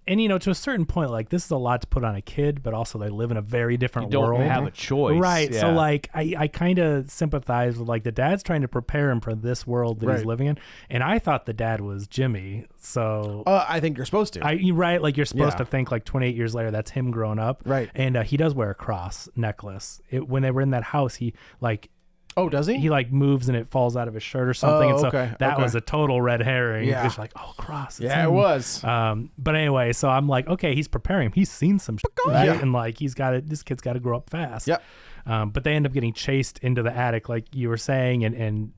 and to a certain point, like this is a lot to put on a kid, but also they live in a very different world. You don't have a choice. Right. Yeah. So like I kind of sympathize with like the dad's trying to prepare him for this world that he's living in. And I thought the dad was Jimmy. So I think you're supposed to. Right. Like you're supposed to think like 28 years later, that's him growing up. Right. And he does wear a cross necklace. When they were in that house, he like... Oh, does he? He like moves and it falls out of his shirt or something. And so that was a total red herring. Yeah. It's like, oh, cross. Yeah, it was. But anyway, so I'm like, okay, he's preparing him. He's seen some shit, right? And like, this kid's got to grow up fast. Yep. But they end up getting chased into the attic, like you were saying, and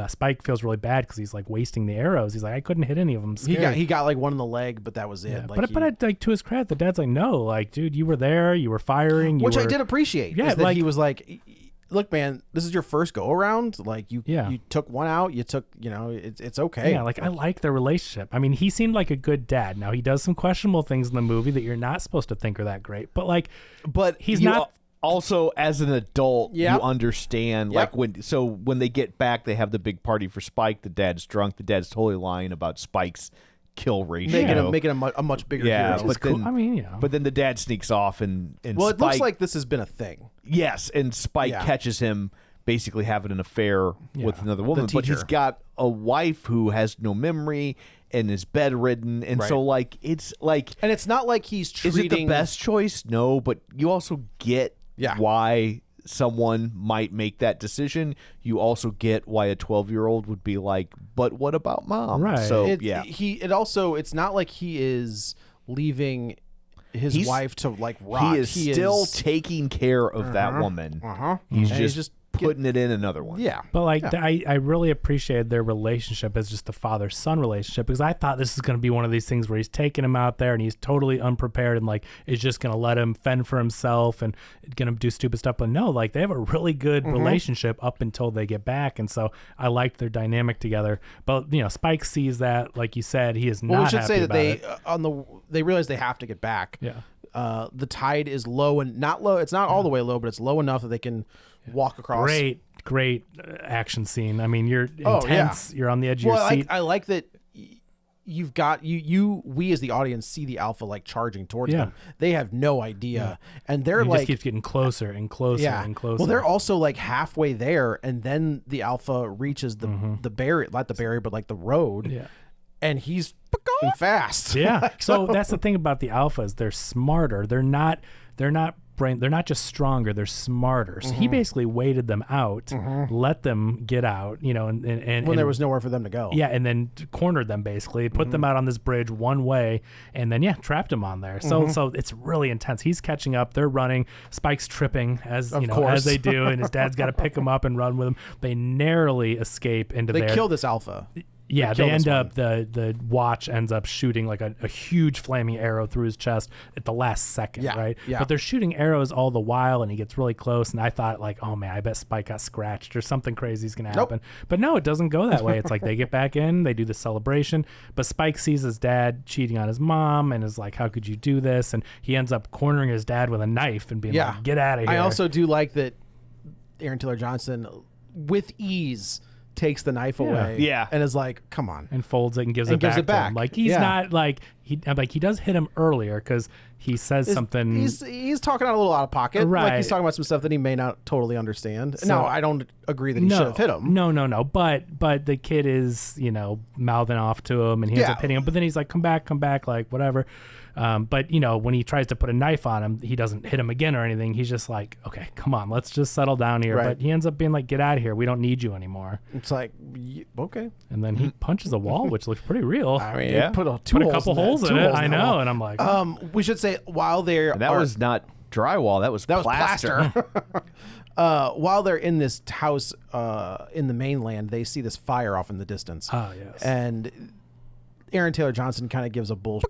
Spike feels really bad because he's like wasting the arrows. He's like, I couldn't hit any of them. He got like one in the leg, but that was it. Yeah. Like but like to his credit, the dad's like, no, like, dude, you were there, you were firing, I did appreciate. Yeah, is that like he was like, look, man, this is your first go around. Like you took one out. You took, it's okay. Yeah, like I like their relationship. I mean, he seemed like a good dad. Now he does some questionable things in the movie that you're not supposed to think are that great. But like, he's not. Also, as an adult, you Yep. understand. Yep. Like when they get back, they have the big party for Spike. The dad's drunk. The dad's totally lying about Spike's kill ratio, making a much bigger yeah, hero. but then, I mean, but then the dad sneaks off and Well, Spike, it looks like this has been a thing. yes, and Spike catches him basically having an affair with another woman, but he's got a wife who has no memory and is bedridden, and so like it's like, and it's not like he's treating. Is it the best choice? No, but you also get why someone might make that decision. You also get why a 12-year-old would be like, but what about mom? Right. So it's not like he is leaving his wife to like rot. He is still taking care of that woman. He's just putting it in another one. Yeah. But like, I really appreciated their relationship as just the father-son relationship, because I thought this is going to be one of these things where he's taking him out there and he's totally unprepared and like is just going to let him fend for himself and going to do stupid stuff. But no, like they have a really good relationship up until they get back, and so I liked their dynamic together. But Spike sees that, like you said, he is not. Well, we should happy say that about they realize they have to get back. Yeah. The tide is low and not low. It's not all the way low, but it's low enough that they can walk across. Great action scene. I mean, you're intense. You're on the edge of your seat. I like that. You've got we as the audience see the alpha like charging towards them. They have no idea, and they're he like just keeps getting closer and closer and closer. Well, they're also like halfway there, and then the alpha reaches the barrier, not the barrier, but like the road. Yeah. And he's going fast. Yeah. So that's the thing about the alphas. They're smarter. They're not just stronger, they're smarter. So he basically waited them out, let them get out, and when there was nowhere for them to go. Yeah, and then cornered them basically, put them out on this bridge one way, and then trapped them on there. So it's really intense. He's catching up, they're running, Spike's tripping as they do, and his dad's got to pick him up and run with him. They narrowly escape into They kill this alpha. Yeah, kill they this end one. up the watch ends up shooting like a huge flaming arrow through his chest at the last second, Yeah, right? yeah. But they're shooting arrows all the while, and he gets really close. And I thought like, oh man, I bet Spike got scratched or something crazy is gonna happen. But no, it doesn't go that way. It's like they get back in, they do the celebration, but Spike sees his dad cheating on his mom and is like, how could you do this? And he ends up cornering his dad with a knife and being like, get out of here. I also do like that Aaron Taylor Johnson, with ease, takes the knife away. Yeah. And is like, come on. and folds it and gives And it gives back it to back. him. Like he's Yeah. not like I'm like he does hit him earlier because he says something. He's talking out a little out of pocket. Like Right. he's talking about some stuff that he may not totally understand. So- no, I don't agree that he should have hit him. No. But the kid is, mouthing off to him and he ends Yeah. up hitting him. But then he's like, come back, like whatever. But when he tries to put a knife on him, he doesn't hit him again or anything. He's just like, okay, come on, let's just settle down here. Right. But he ends up being like, get out of here. We don't need you anymore. It's like, okay. And then he punches a wall, which looks pretty real. I mean, Yeah. put a couple holes in it. I know. And I'm like, We should say while they're And that was not drywall. That was plaster. while they're in this house in the mainland, they see this fire off in the distance. oh yes. And Aaron Taylor Johnson kind of gives a bull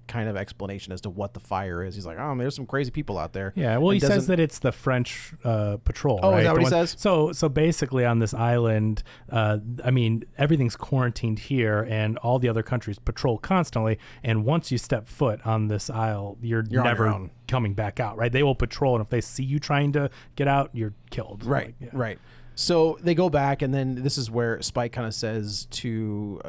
kind of explanation as to what the fire is. He's like, oh, there's some crazy people out there. Yeah, well, And he says doesn't- that it's the French patrol. Oh, is right? that what The he says? So basically, on this island, everything's quarantined here, and all the other countries patrol constantly. And once you step foot on this isle, you're on your never own. coming back out. Right? They will patrol, and if they see you trying to get out, you're killed. Right, Like, yeah. right. So they go back, and then this is where Spike kind of says to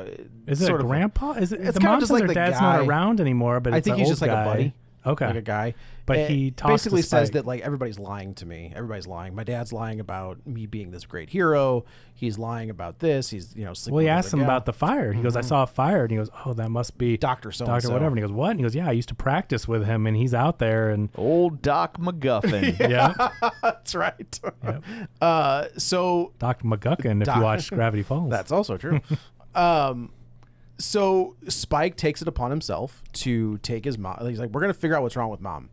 Is it sort a of grandpa? Is it? it's The kinda mom just says like her the dad's guy- not around anymore, but I it's think an he's old just like guy. a buddy. Okay. like a guy. But And he talks basically to says Spike. that like everybody's lying to me. Everybody's lying. My dad's lying about me being this great hero. He's lying about this. He's sleeping Well, he with asked the him gal. about the fire. He goes, I saw a fire. And he goes, oh, that must be Dr. So-and-so. Dr. whatever. And he goes, what? And he goes, yeah, I used to practice with him, and he's out there. And Old Doc McGuffin. yeah, That's right. Yep. So Dr. McGuckin, if Doc- you watch Gravity Falls. that's also true. So Spike takes it upon himself to take his mom. He's like, we're going to figure out what's wrong with mom.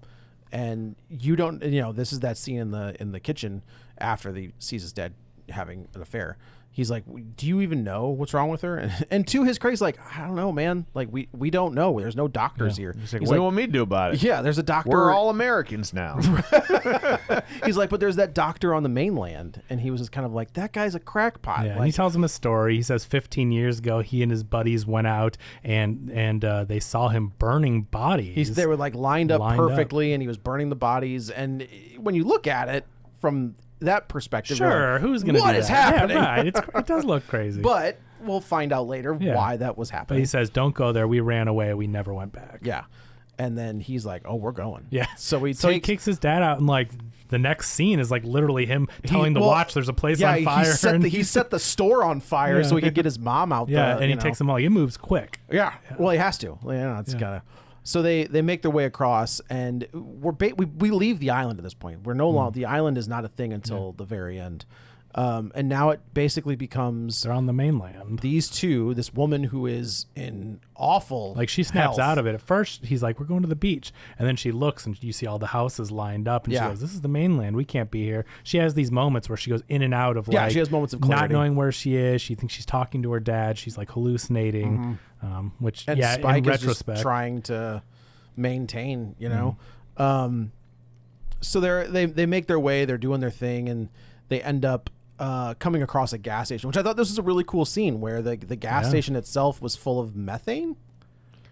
And you don't, this is that scene in the kitchen after he sees his dad having an affair. He's like, do you even know what's wrong with her? And to his credit, he's like, I don't know, man. Like, we don't know. There's no doctors here. He's like, what do you want me to do about it? yeah, there's a doctor. We're all Americans now. He's like, but there's that doctor on the mainland. And he was just kind of like, that guy's a crackpot. Yeah, and Like, he tells him a story. He says 15 years ago, he and his buddies went out and they saw him burning bodies. they were like lined up Lined up. perfectly, and he was burning the bodies. And when you look at it from that perspective, you're Sure, like, who's going to do what that? is happening? Yeah, right. It does look crazy. But we'll find out later Yeah. why that was But happening. he says, don't go there. We ran away. We never went back. Yeah. And then he's like, oh, we're going. Yeah. So he he kicks his dad out, and like the next scene is like literally him telling the watch there's a place on fire. He set the store on fire so he could get his mom out yeah, the, and he takes them all. He moves quick. Yeah. Well, he has to. It's gotta. So they make their way across, and we leave the island at this point. We're no longer, the island is not a thing until the very end. And now it basically becomes They're on the mainland. these two, this woman who is in awful Like she snaps health. out of it. At first, he's like, "We're going to the beach," and then she looks and you see all the houses lined up, and Yeah. she goes, "This is the mainland. We can't be here." She has these moments where she goes in and out of Yeah, like she has moments of not clarity. knowing where she is. She thinks she's talking to her dad. She's like hallucinating, which And yeah, Spike in is just retrospect, trying to maintain, So they make their way, they're doing their thing, and they end up coming across a gas station, which I thought this was a really cool scene where the gas station itself was full of methane,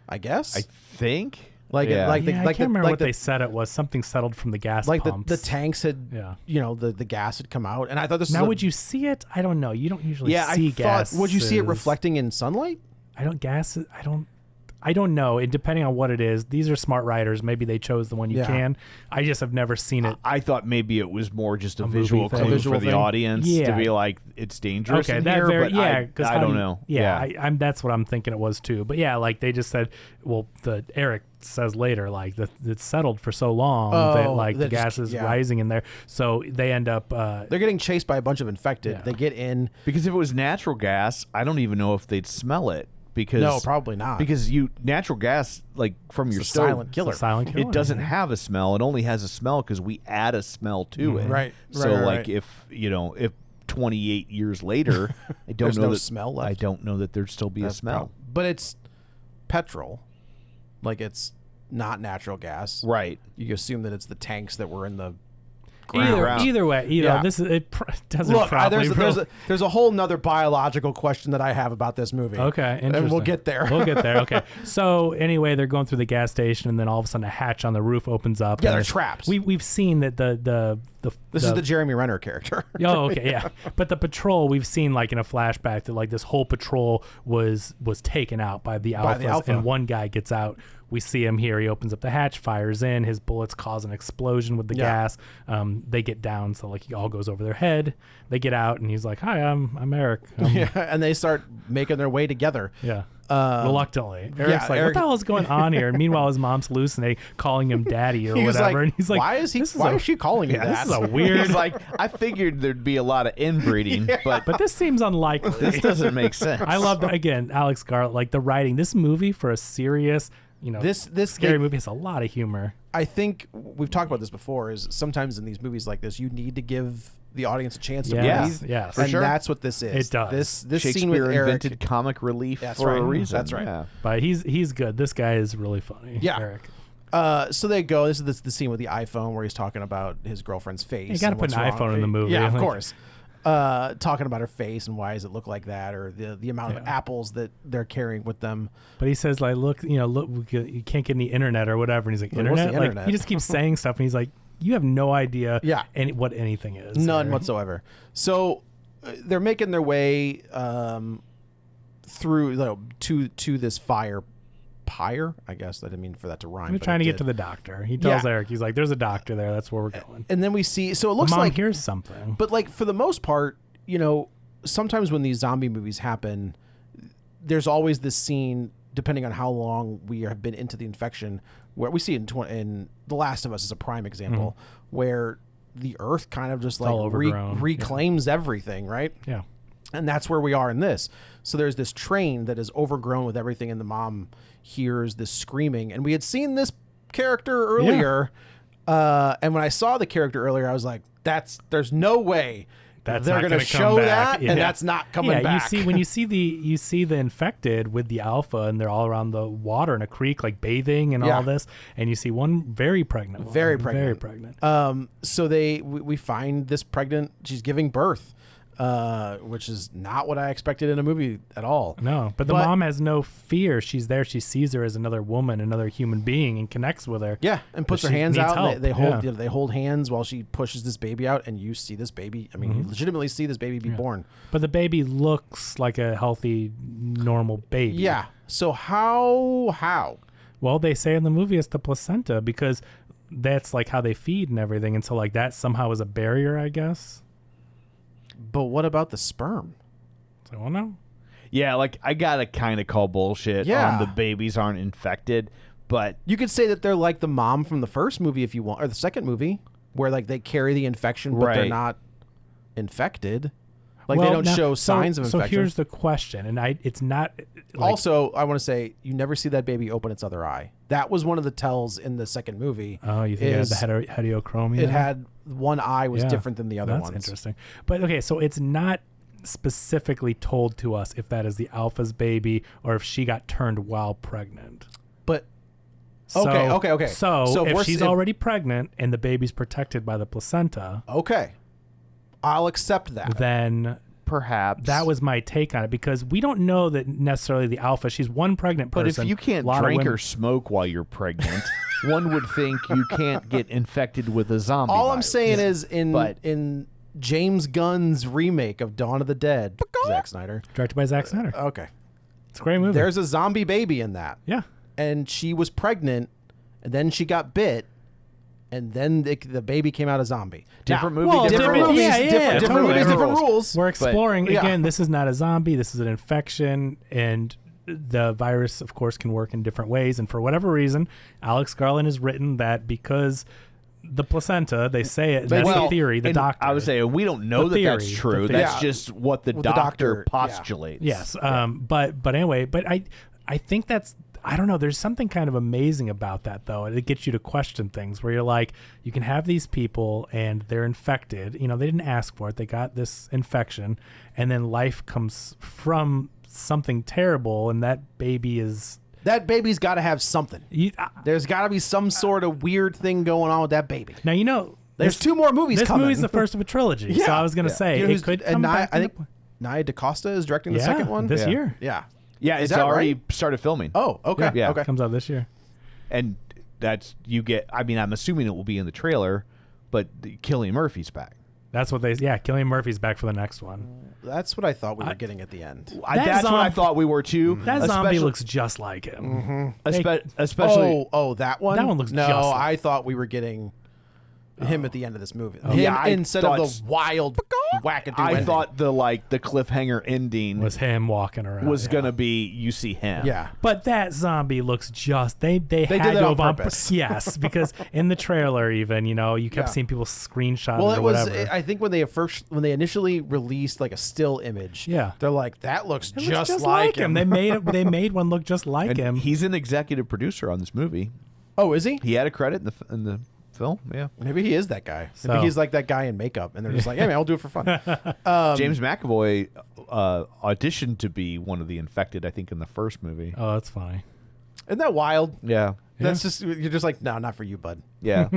I guess. I think. Like yeah. like yeah, I the can't remember what the, they said it was. Something settled from the gas like pumps. the tanks had Yeah. the gas had come out, and I thought this Now, was would you see it? I don't know. You don't usually yeah see I gas. thought would you see it reflecting in sunlight? I don't know. And depending on what it is, these are smart writers. Maybe they chose the one you Yeah. can. I just have never seen it. I thought maybe it was more just a movie visual thing. clue A visual for the thing? audience to Yeah. be like, it's dangerous Okay, in that here, very but yeah. Because I don't know. Yeah, I'm. That's what I'm thinking it was too. But yeah, like they just said. Well, Eric says later, like it's settled for so long that like the that gas just- is yeah. rising in there. So they end up. They're getting chased by a bunch of infected. Yeah. They get in. Because if it was natural gas, I don't even know if they'd smell it. Because No, probably not. Because natural gas, like from your a stove, silent killer. It's a silent killer. it doesn't have a smell. It only has a smell because we add a smell to it. Right. So Right. like if 20 28 years later, I don't There's know no that smell left? I don't know that there'd still be a smell. But it's petrol. Like, it's not natural gas. Right. You assume that it's the tanks that were in the ground. Either way, Yeah. this is doesn't Look, probably there's a whole nother biological question that I have about this movie. Okay, interesting. And we'll get there. We'll get there. Okay. So anyway, they're going through the gas station, and then all of a sudden a hatch on the roof opens up. Yeah, and they're trapped. We've seen that This is the Jeremy Renner character. Oh, okay, yeah. But the patrol, we've seen like in a flashback that like this whole patrol was taken out by the Alphas, Alpha. and one guy gets out. We see him here. He opens up the hatch, fires in. His bullets cause an explosion with the gas. They get down, so like he all goes over their head. They get out, and he's like, "Hi, I'm Eric." Yeah, and they start making their way together. Yeah. Reluctantly. Eric's like, Eric- what the hell is going on here? And meanwhile, his mom's hallucinating, calling him daddy or He was whatever. like, And he's like, why is she calling you that? This is a weird. He's like, I figured there'd be a lot of inbreeding, But this seems unlikely. this doesn't make sense. I love, again, Alex Garland, like the writing. This movie for a serious, This scary movie has a lot of humor. I think we've talked about this before. Is sometimes in these movies like this, you need to give the audience a chance to Yes, breathe. yes. And sure. that's what this is. It does. This scene with Shakespeare Eric. invented comic relief That's for right. a reason. That's right. Yeah. But he's good. This guy is really funny. Yeah. Eric. So they go. This is the scene with the iPhone where he's talking about his girlfriend's face. You got to and put an what's wrong. iPhone in the movie. Yeah, of Like, course. Talking about her face and why does it look like that, or the amount of apples that they're carrying with them. But he says like, look, you can't get any internet or whatever. And he's like, Like, what's the internet? Like, internet? he just keeps saying stuff, and he's like, you have no idea what anything is. None here. whatsoever. So they're making their way through to this fire pyre. I guess I didn't mean for that to rhyme. We're but trying it to get did. to the doctor. He tells Yeah. Eric, he's like, there's a doctor there. That's where we're going. And then we see. So it looks Mom, like here's something. But like for the most part, sometimes when these zombie movies happen, there's always this scene, depending on how long we have been into the infection, where we see it in The Last of Us is a prime example, where the earth kind of just like all overgrown. reclaims everything, right? Yeah. And that's where we are in this. So there's this train that is overgrown with everything, and the mom hears this screaming. And we had seen this character earlier, and when I saw the character earlier, I was like, there's no way That's they're not going to gonna come show back. that, Yeah. and that's not coming back. You see when you see the infected with the alpha, and they're all around the water in a creek, like bathing and all this, and you see one very pregnant, Very very pregnant. pregnant. So we find this pregnant. She's giving birth, which is not what I expected in a movie at all. No, but the mom has no fear. She's there. She sees her as another woman, another human being, and connects with her. Yeah, and puts But her she hands needs out. And help. they hold Yeah. they hold hands while she pushes this baby out, and you see this baby. I mean, you legitimately see this baby be born. But the baby looks like a healthy, normal baby. Yeah. So how? Well, they say in the movie it's the placenta because that's like how they feed and everything, and so like that somehow is a barrier, I guess. But what about the sperm? So I don't know. Yeah, like I gotta kind of call bullshit Yeah. on the babies aren't infected, but You could say that they're like the mom from the first movie if you want, or the second movie, where like they carry the infection, but they're Right. not infected. Like Well, they don't now- show signs of So infection. here's the question, and it's not like, Also, I want to say you never see that baby open its other eye. That was one of the tells in the second movie. Oh, you think it had is the heterochromia? It had one eye was Yeah. different than the other That's ones. interesting. But okay, so it's not specifically told to us if that is the alpha's baby or if she got turned while pregnant. But So, okay. So if if we're- she's if- already pregnant and the baby's protected by the placenta, okay, I'll accept that. then perhaps that was my take on it because we don't know that necessarily the alpha. She's one pregnant But person. if you can't a lot of drink women- or smoke while you're pregnant, one would think you can't get infected with a zombie. All I'm virus. saying is But- in James Gunn's remake of Dawn of the Dead, Zack Snyder. directed by Zack Snyder, Okay, it's a great movie. there's a zombie baby in that, yeah. and she was pregnant, and then she got bit, and then the baby came out a zombie. Different Now, movie, different different rules. movies, Yeah, different totally. movies, different rules. We're exploring yeah. again. This is not a zombie. This is an infection, and the virus, of course, can work in different ways. And for whatever reason, Alex Garland has written that because the placenta, they say it. And that's the theory. The and doctor. I would say we don't know The that that's theory, true. the That's theory. just what the What the doctor doctor- yeah. postulates. yes. But anyway, but I think that's. I don't know. There's something kind of amazing about that, though. It gets you to question things where you're like, you can have these people and they're infected. You know, they didn't ask for it. They got this infection, and then life comes from something terrible, and that baby's got to have something. There's got to be some sort of weird thing going on with that baby. Now, you know, there's 2 more movies this coming. This movie's the first of a trilogy. Yeah. So I was going to say, You know it could come back. I think Nia DaCosta is directing the second one this year. Yeah. Yeah, Is it's that already right? started filming. Oh, okay. Yeah. Okay. Comes out this year. And I'm assuming it will be in the trailer, but Cillian Murphy's back. That's what Cillian Murphy's back for the next one. That's what I thought we were getting at the end. That's what I thought we were too. That zombie looks just like him. Especially. That one? That one looks no, just like I thought we were getting him at the end of this movie. Yeah, I instead of thought the wild wackadoo I ending. thought the cliffhanger ending Was him walking around. was gonna be you see him. Yeah. But that zombie looks just they had did to that on have purpose. Yes, because in the trailer even, you know, you kept Yeah. seeing people screenshot Well, it or it was. whatever. I think when they initially released like a still image, Yeah. they're like, that looks It looks just like him. They made one look just like And him. he's an executive producer on this movie. Oh, is he? He had a credit in the film. Yeah. Maybe he is that guy. So- Maybe he's like that guy in makeup, and they're just like, "Hey, man, I'll do it for fun." James McAvoy auditioned to be one of the infected, I think, in the first movie. Oh, that's funny. Isn't that wild? Yeah. That's just you're just like, no, not for you, bud. Yeah.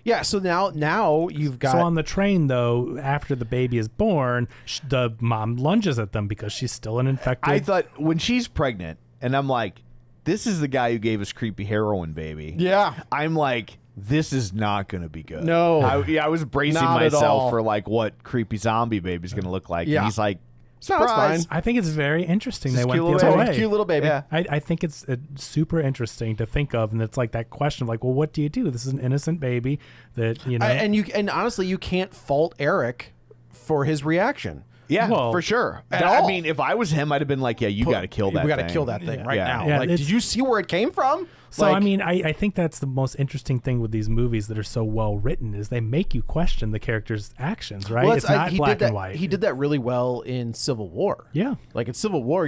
Yeah. So now you've got. So on the train, though, after the baby is born, the mom lunges at them because she's still an infected. I thought when she's pregnant, and I'm like, this is the guy who gave us creepy heroin baby. Yeah. I'm like, this is not going to be good. No. I was bracing Not at all. myself for like what creepy zombie baby's going to look like. Yeah. And he's like, No, it's surprise. fine. I think it's very interesting. Just They went cute the little other baby. way. Cute little baby. Yeah. I think it's super interesting to think of, and it's like that question of like, well, what do you do? This is an innocent baby that, you know. And honestly, you can't fault Eric for his reaction. Yeah, Well, for sure. at I all. mean, if I was him, I'd have been like, yeah, you got to kill that We thing. got to kill that thing right Yeah. now. Yeah, Like, it's- did you see where it came from? So Like, I mean, I think that's the most interesting thing with these movies that are so well written is they make you question the character's actions, right? well, It's not he black did that, and white. He did that really well in Civil War. Yeah. Like in Civil War,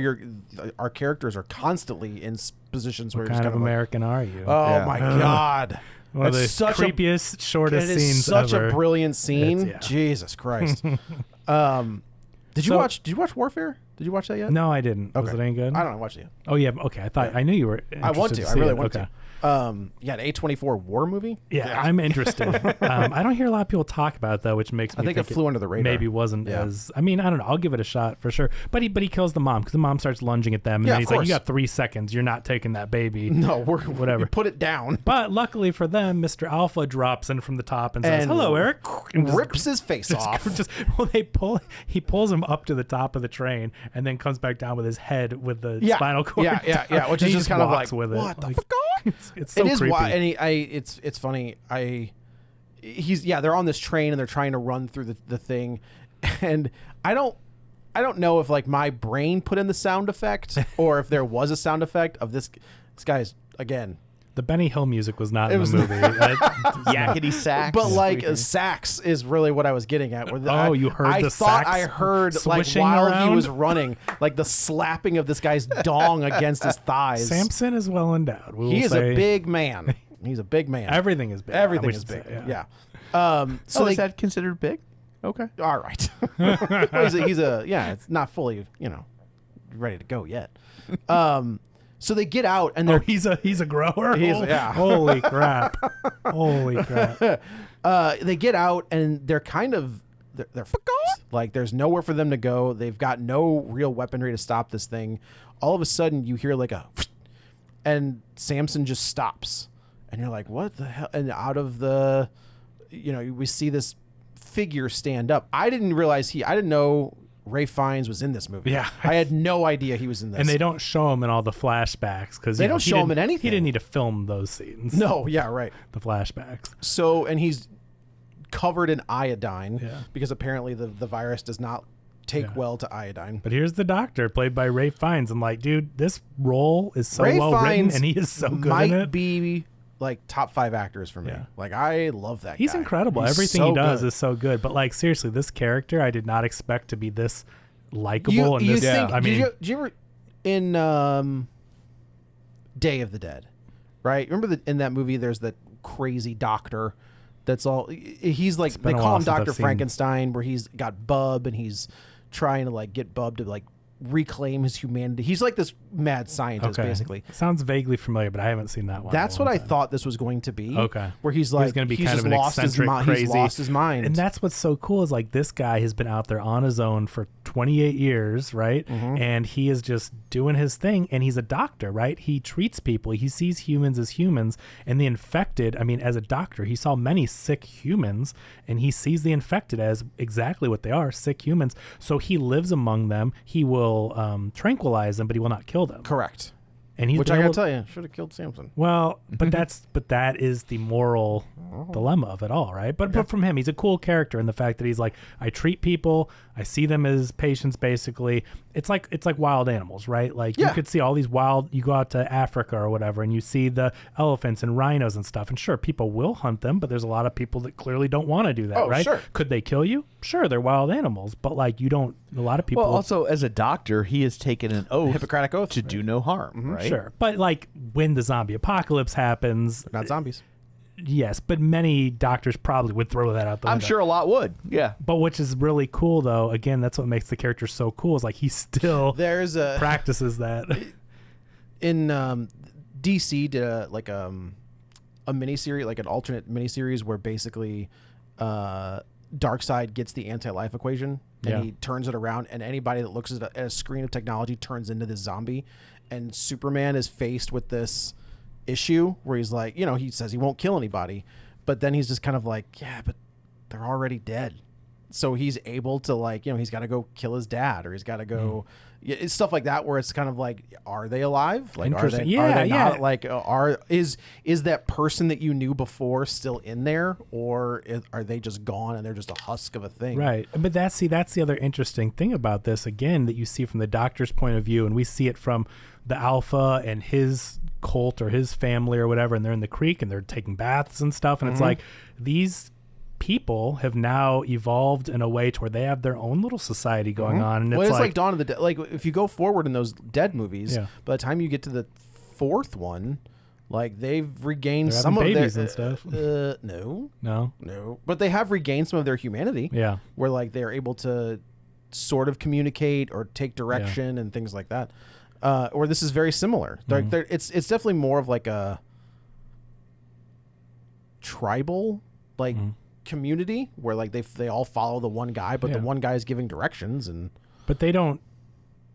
our characters are constantly in positions where What you're just kind of kind of like, American are you? oh Yeah. my god, One of the That's such creepiest, shortest it is scenes such ever. a brilliant scene. It's- yeah. Jesus Christ. Did you watch Warfare? Did you watch that yet? No, I didn't. Was Okay. it any good? I don't know. Watch it. Oh yeah. Okay. I knew you were. I want interested to. I see really it. want Okay. to. Yeah, an A24 war movie. Yeah, I'm interested. I don't hear a lot of people talk about it though, which makes me I think it flew under the radar. Maybe wasn't Yeah. as. I mean, I don't know. I'll give it a shot for sure. But he kills the mom because the mom starts lunging at them, and Yeah, then of he's like, course. "You got 3 seconds. You're not taking that baby." No, Whatever. You put it down. But luckily for them, Mr. Alpha drops in from the top and says, And "Hello, Eric." And just- Rips his face off. He pulls him up to the top of the train and then comes back down with his head with the Yeah. spinal cord. Yeah. Which And is he just kind of walks like, with what it. the Like, fuck? It's so It is creepy. wild, and it's funny. They're on this train and they're trying to run through the thing, and I don't know if like my brain put in the sound effect or if there was a sound effect of this guy's again. The Benny Hill music was not in was the movie. Yakety sax. But like sax is really what I was getting at. Where You heard I the thought sax I heard like swishing while he around? was running, like the slapping of this guy's dong against his thighs. Samson is well endowed. We He will is say a big man. He's a big man. Everything is big. Everything we is should big. say, Yeah. So is they, that considered big? Okay. all right. Well, he's a it's not fully ready to go yet. So they get out and Oh, they're he's a grower. yeah. Holy crap! Holy crap! they get out and they're kind of they're like there's nowhere for them to go. They've got no real weaponry to stop this thing. All of a sudden you hear like a and Samson just stops and you're like, what the hell? And out of the we see this figure stand up. I didn't know Ray Fiennes was in this movie. Yeah. I had no idea he was in this. And they don't show him in all the flashbacks because They don't show him in anything. He didn't need to film those scenes. No, yeah, right. The flashbacks. So, and he's covered in iodine Yeah. because apparently the virus does not take Yeah. well to iodine. But here's the doctor played by Ray Fiennes. I'm like, dude, this role is so Ray well written Fiennes and he is so good might in it. be like top 5 actors for me. Yeah. Like I love that He's guy. incredible. He's Everything so he does good. is so good. But like seriously, this character I did not expect to be this likable and you this. think, I mean, did you ever in Day of the Dead, right? Remember in that movie, there's that crazy doctor that's all. He's like, they call him Dr. Frankenstein, where he's got Bub and he's trying to like get Bub to like reclaim his humanity. He's like this mad scientist, basically. Sounds vaguely familiar, but I haven't seen that one. That's what I thought this was going to be. Okay. Where he's like, going to be he's kind just of an lost his eccentric, crazy. He's lost his mind. And that's what's so cool is like this guy has been out there on his own for 28 years, right? And he is just doing his thing, and he's a doctor, right? He treats people. He sees humans as humans, and the infected, I mean, as a doctor, he saw many sick humans, and he sees the infected as exactly what they are, sick humans. So he lives among them. He will tranquilize them, but he will not kill them. Correct. And he's Which I gotta tell you, should have killed Samson. Well, but that is the moral dilemma of it all, right? But from him, he's a cool character in the fact that he's like, I treat people, I see them as patients, basically. It's like wild animals, right? Like you could see all these wild. You go out to Africa or whatever, and you see the elephants and rhinos and stuff. And sure, people will hunt them, but there's a lot of people that clearly don't want to do that, right? Sure. Could they kill you? Sure, they're wild animals, but like you don't. A lot of people. Well, also as a doctor, he has taken an oath, Hippocratic oath, to do no harm, right? Sure, but like when the zombie apocalypse happens, They're not zombies. Yes, but many doctors probably would throw that out the window. I'm sure a lot would. Yeah. But which is really cool, though. Again, that's what makes the character so cool. Is like he still practices that. In DC did a miniseries, like an alternate miniseries, where basically Darkseid gets the anti-life equation and he turns it around, and anybody that looks at a screen of technology turns into this zombie, and Superman is faced with this issue where he's like, he says he won't kill anybody, but then he's just kind of like, yeah, but they're already dead. So he's able to like, he's got to go kill his dad, or he's got to go, it's stuff like that where it's kind of like, are they alive? Like, are they not? Like, is that person that you knew before still in there, or are they just gone and they're just a husk of a thing? Right. But that's the other interesting thing about this, again, that you see from the doctor's point of view, and we see it from the Alpha and his cult or his family or whatever, and they're in the creek and they're taking baths and stuff, and it's like these people have now evolved in a way to where they have their own little society going on, and it's like Dawn of the Dead. Like if you go forward in those Dead movies, by the time you get to the fourth one, like they've regained some of babies their and stuff. No, but they have regained some of their humanity. Yeah, where like they're able to sort of communicate or take direction and things like that. Or this is very similar. It's definitely more of like a tribal community where like they all follow the one guy, but the one guy is giving directions, but they don't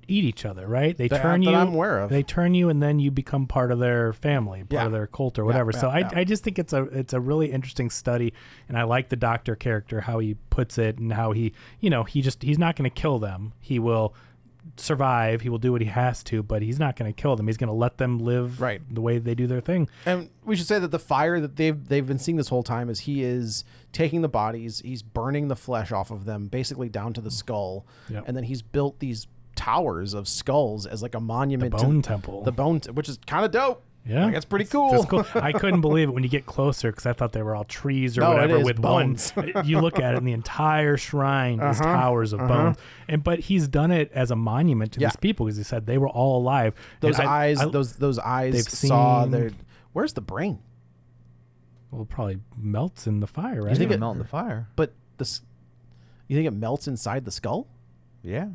eat each other, right? They turn you. I'm aware of. They turn you, and then you become part of their family, part of their cult or whatever. I just think it's a really interesting study, and I like the doctor character, how he puts it, and how he's not going to kill them. He will survive, he will do what he has to, but he's not going to kill them. He's going to let them live the way they do their thing. And we should say that the fire that they've been seeing this whole time is he is taking the bodies, he's burning the flesh off of them, basically down to the skull, and then he's built these towers of skulls as like a monument, the bone temple, which is kind of dope. Yeah, like, that's pretty cool. I couldn't believe it when you get closer, because I thought they were all trees or whatever with bones. You look at it, and the entire shrine is towers of bones. But he's done it as a monument to these people, because he said they were all alive. Those eyes, those eyes saw their. Where's the brain? Well, it probably melts in the fire, right? You think it melt in the fire? But you think it melts inside the skull? Yeah.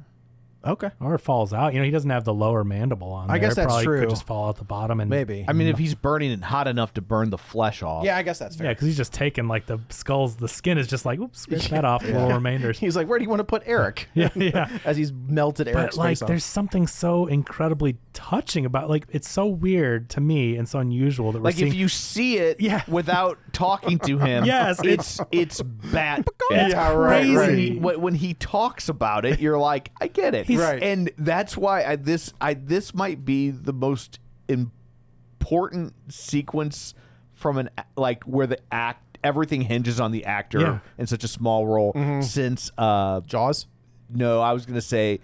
Okay. Or it falls out. He doesn't have the lower mandible on there. I guess that's probably true. Could just fall out the bottom. And maybe. I mean, if he's burning it hot enough to burn the flesh off. Yeah, I guess that's fair. Yeah, because he's just taking like the skulls. The skin is just like, oops, scrape that off. The little remainders. He's like, where do you want to put Eric? As he's melted Eric's face off. There's something so incredibly touching about, like, it's so weird to me and so unusual that we're seeing. If you see it without talking to him, it's bad. It's crazy. Right. When he talks about it, you're like, I get it. Right. And that's why this might be the most important sequence from where everything hinges on the actor in such a small role since Jaws. No, I was gonna say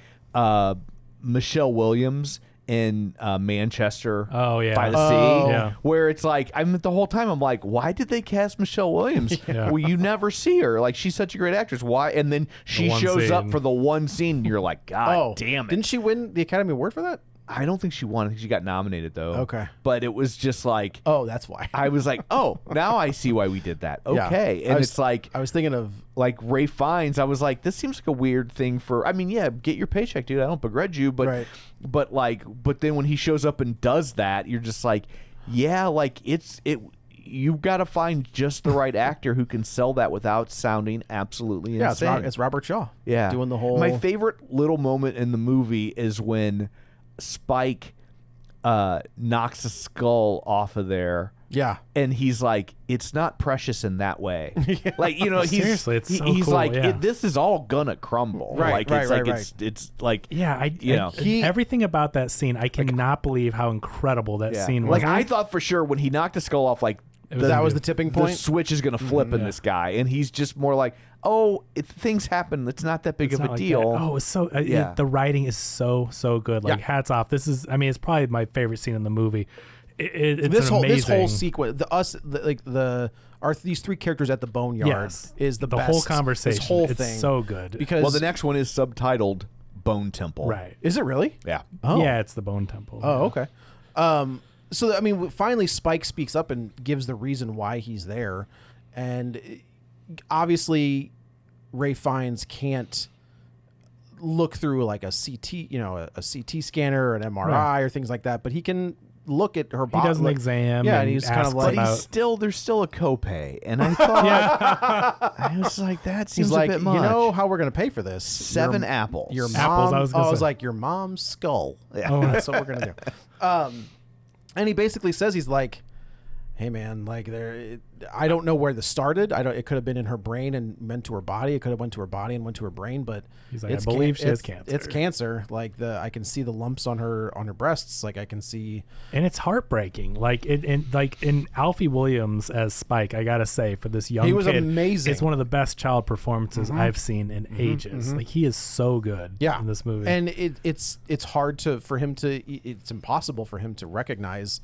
Michelle Williams in Manchester by the Sea, where it's like, the whole time I'm like, why did they cast Michelle Williams? Well, you never see her. Like, she's such a great actress. Why? And then she shows up for the one scene, and you're like, God damn it. Didn't she win the Academy Award for that? I don't think she won. I think she got nominated though. Okay. But it was just like, Oh, that's why. I was like, oh, now I see why we did that. Okay. Yeah. And it's it's like, I was thinking of like Ray Fiennes. I was like, this seems like a weird thing for. I mean, yeah, get your paycheck, dude. I don't begrudge you, but Right. but then when he shows up and does that, you're just like, yeah, like you got to find just the right actor who can sell that without sounding absolutely insane. it's Robert Shaw. Yeah. Doing the whole. My favorite little moment in the movie is when Spike knocks a skull off of there. Yeah. And he's like, it's not precious in that way. Like, Seriously, it's so he's cool, like, yeah. this is all gonna crumble. Right, It's like, Yeah, everything about that scene, I cannot believe how incredible that scene was. Like, I thought for sure when he knocked the skull off, like, that was the tipping the point. switch is gonna flip in this guy, and he's just more like, oh, things happen. It's not that big It's of not a like deal. that. Oh, it's so Yeah. the writing is so good. Like hats off. This is, I mean, it's probably my favorite scene in the movie. It's this whole amazing. sequence, these three characters at the boneyard is the best. whole conversation. This whole it's thing so good. because Well, the next one is subtitled Bone Temple. Right. is it really? Yeah. Oh. Yeah, it's the Bone Temple. Oh, okay. So I mean, finally, Spike speaks up and gives the reason why he's there, and obviously, Ray Fiennes can't look through like a CT, a CT scanner or an MRI or things like that, but he can look at her body. He does an exam. Yeah, and he's kind of asks like, about, There's still a copay, and I thought I was like, that seems he's like, a bit much. you know how we're gonna pay for this? 7 apples. Your mom. Apples, I was gonna I was say. like, your mom's skull. Yeah. Oh, that's what we're gonna do. And he basically says, he's like, hey man, like I don't know where this started. It could have been in her brain and went to her body. It could have went to her body and went to her brain, but He's like, I believe she has cancer. It's cancer. Like I can see the lumps on her breasts. Like I can see, and it's heartbreaking. Like in Alfie Williams as Spike, I gotta say, for this young kid, he was amazing. It's one of the best child performances I've seen in ages. Like he is so good. In this movie, and it's hard for him to. It's impossible for him to recognize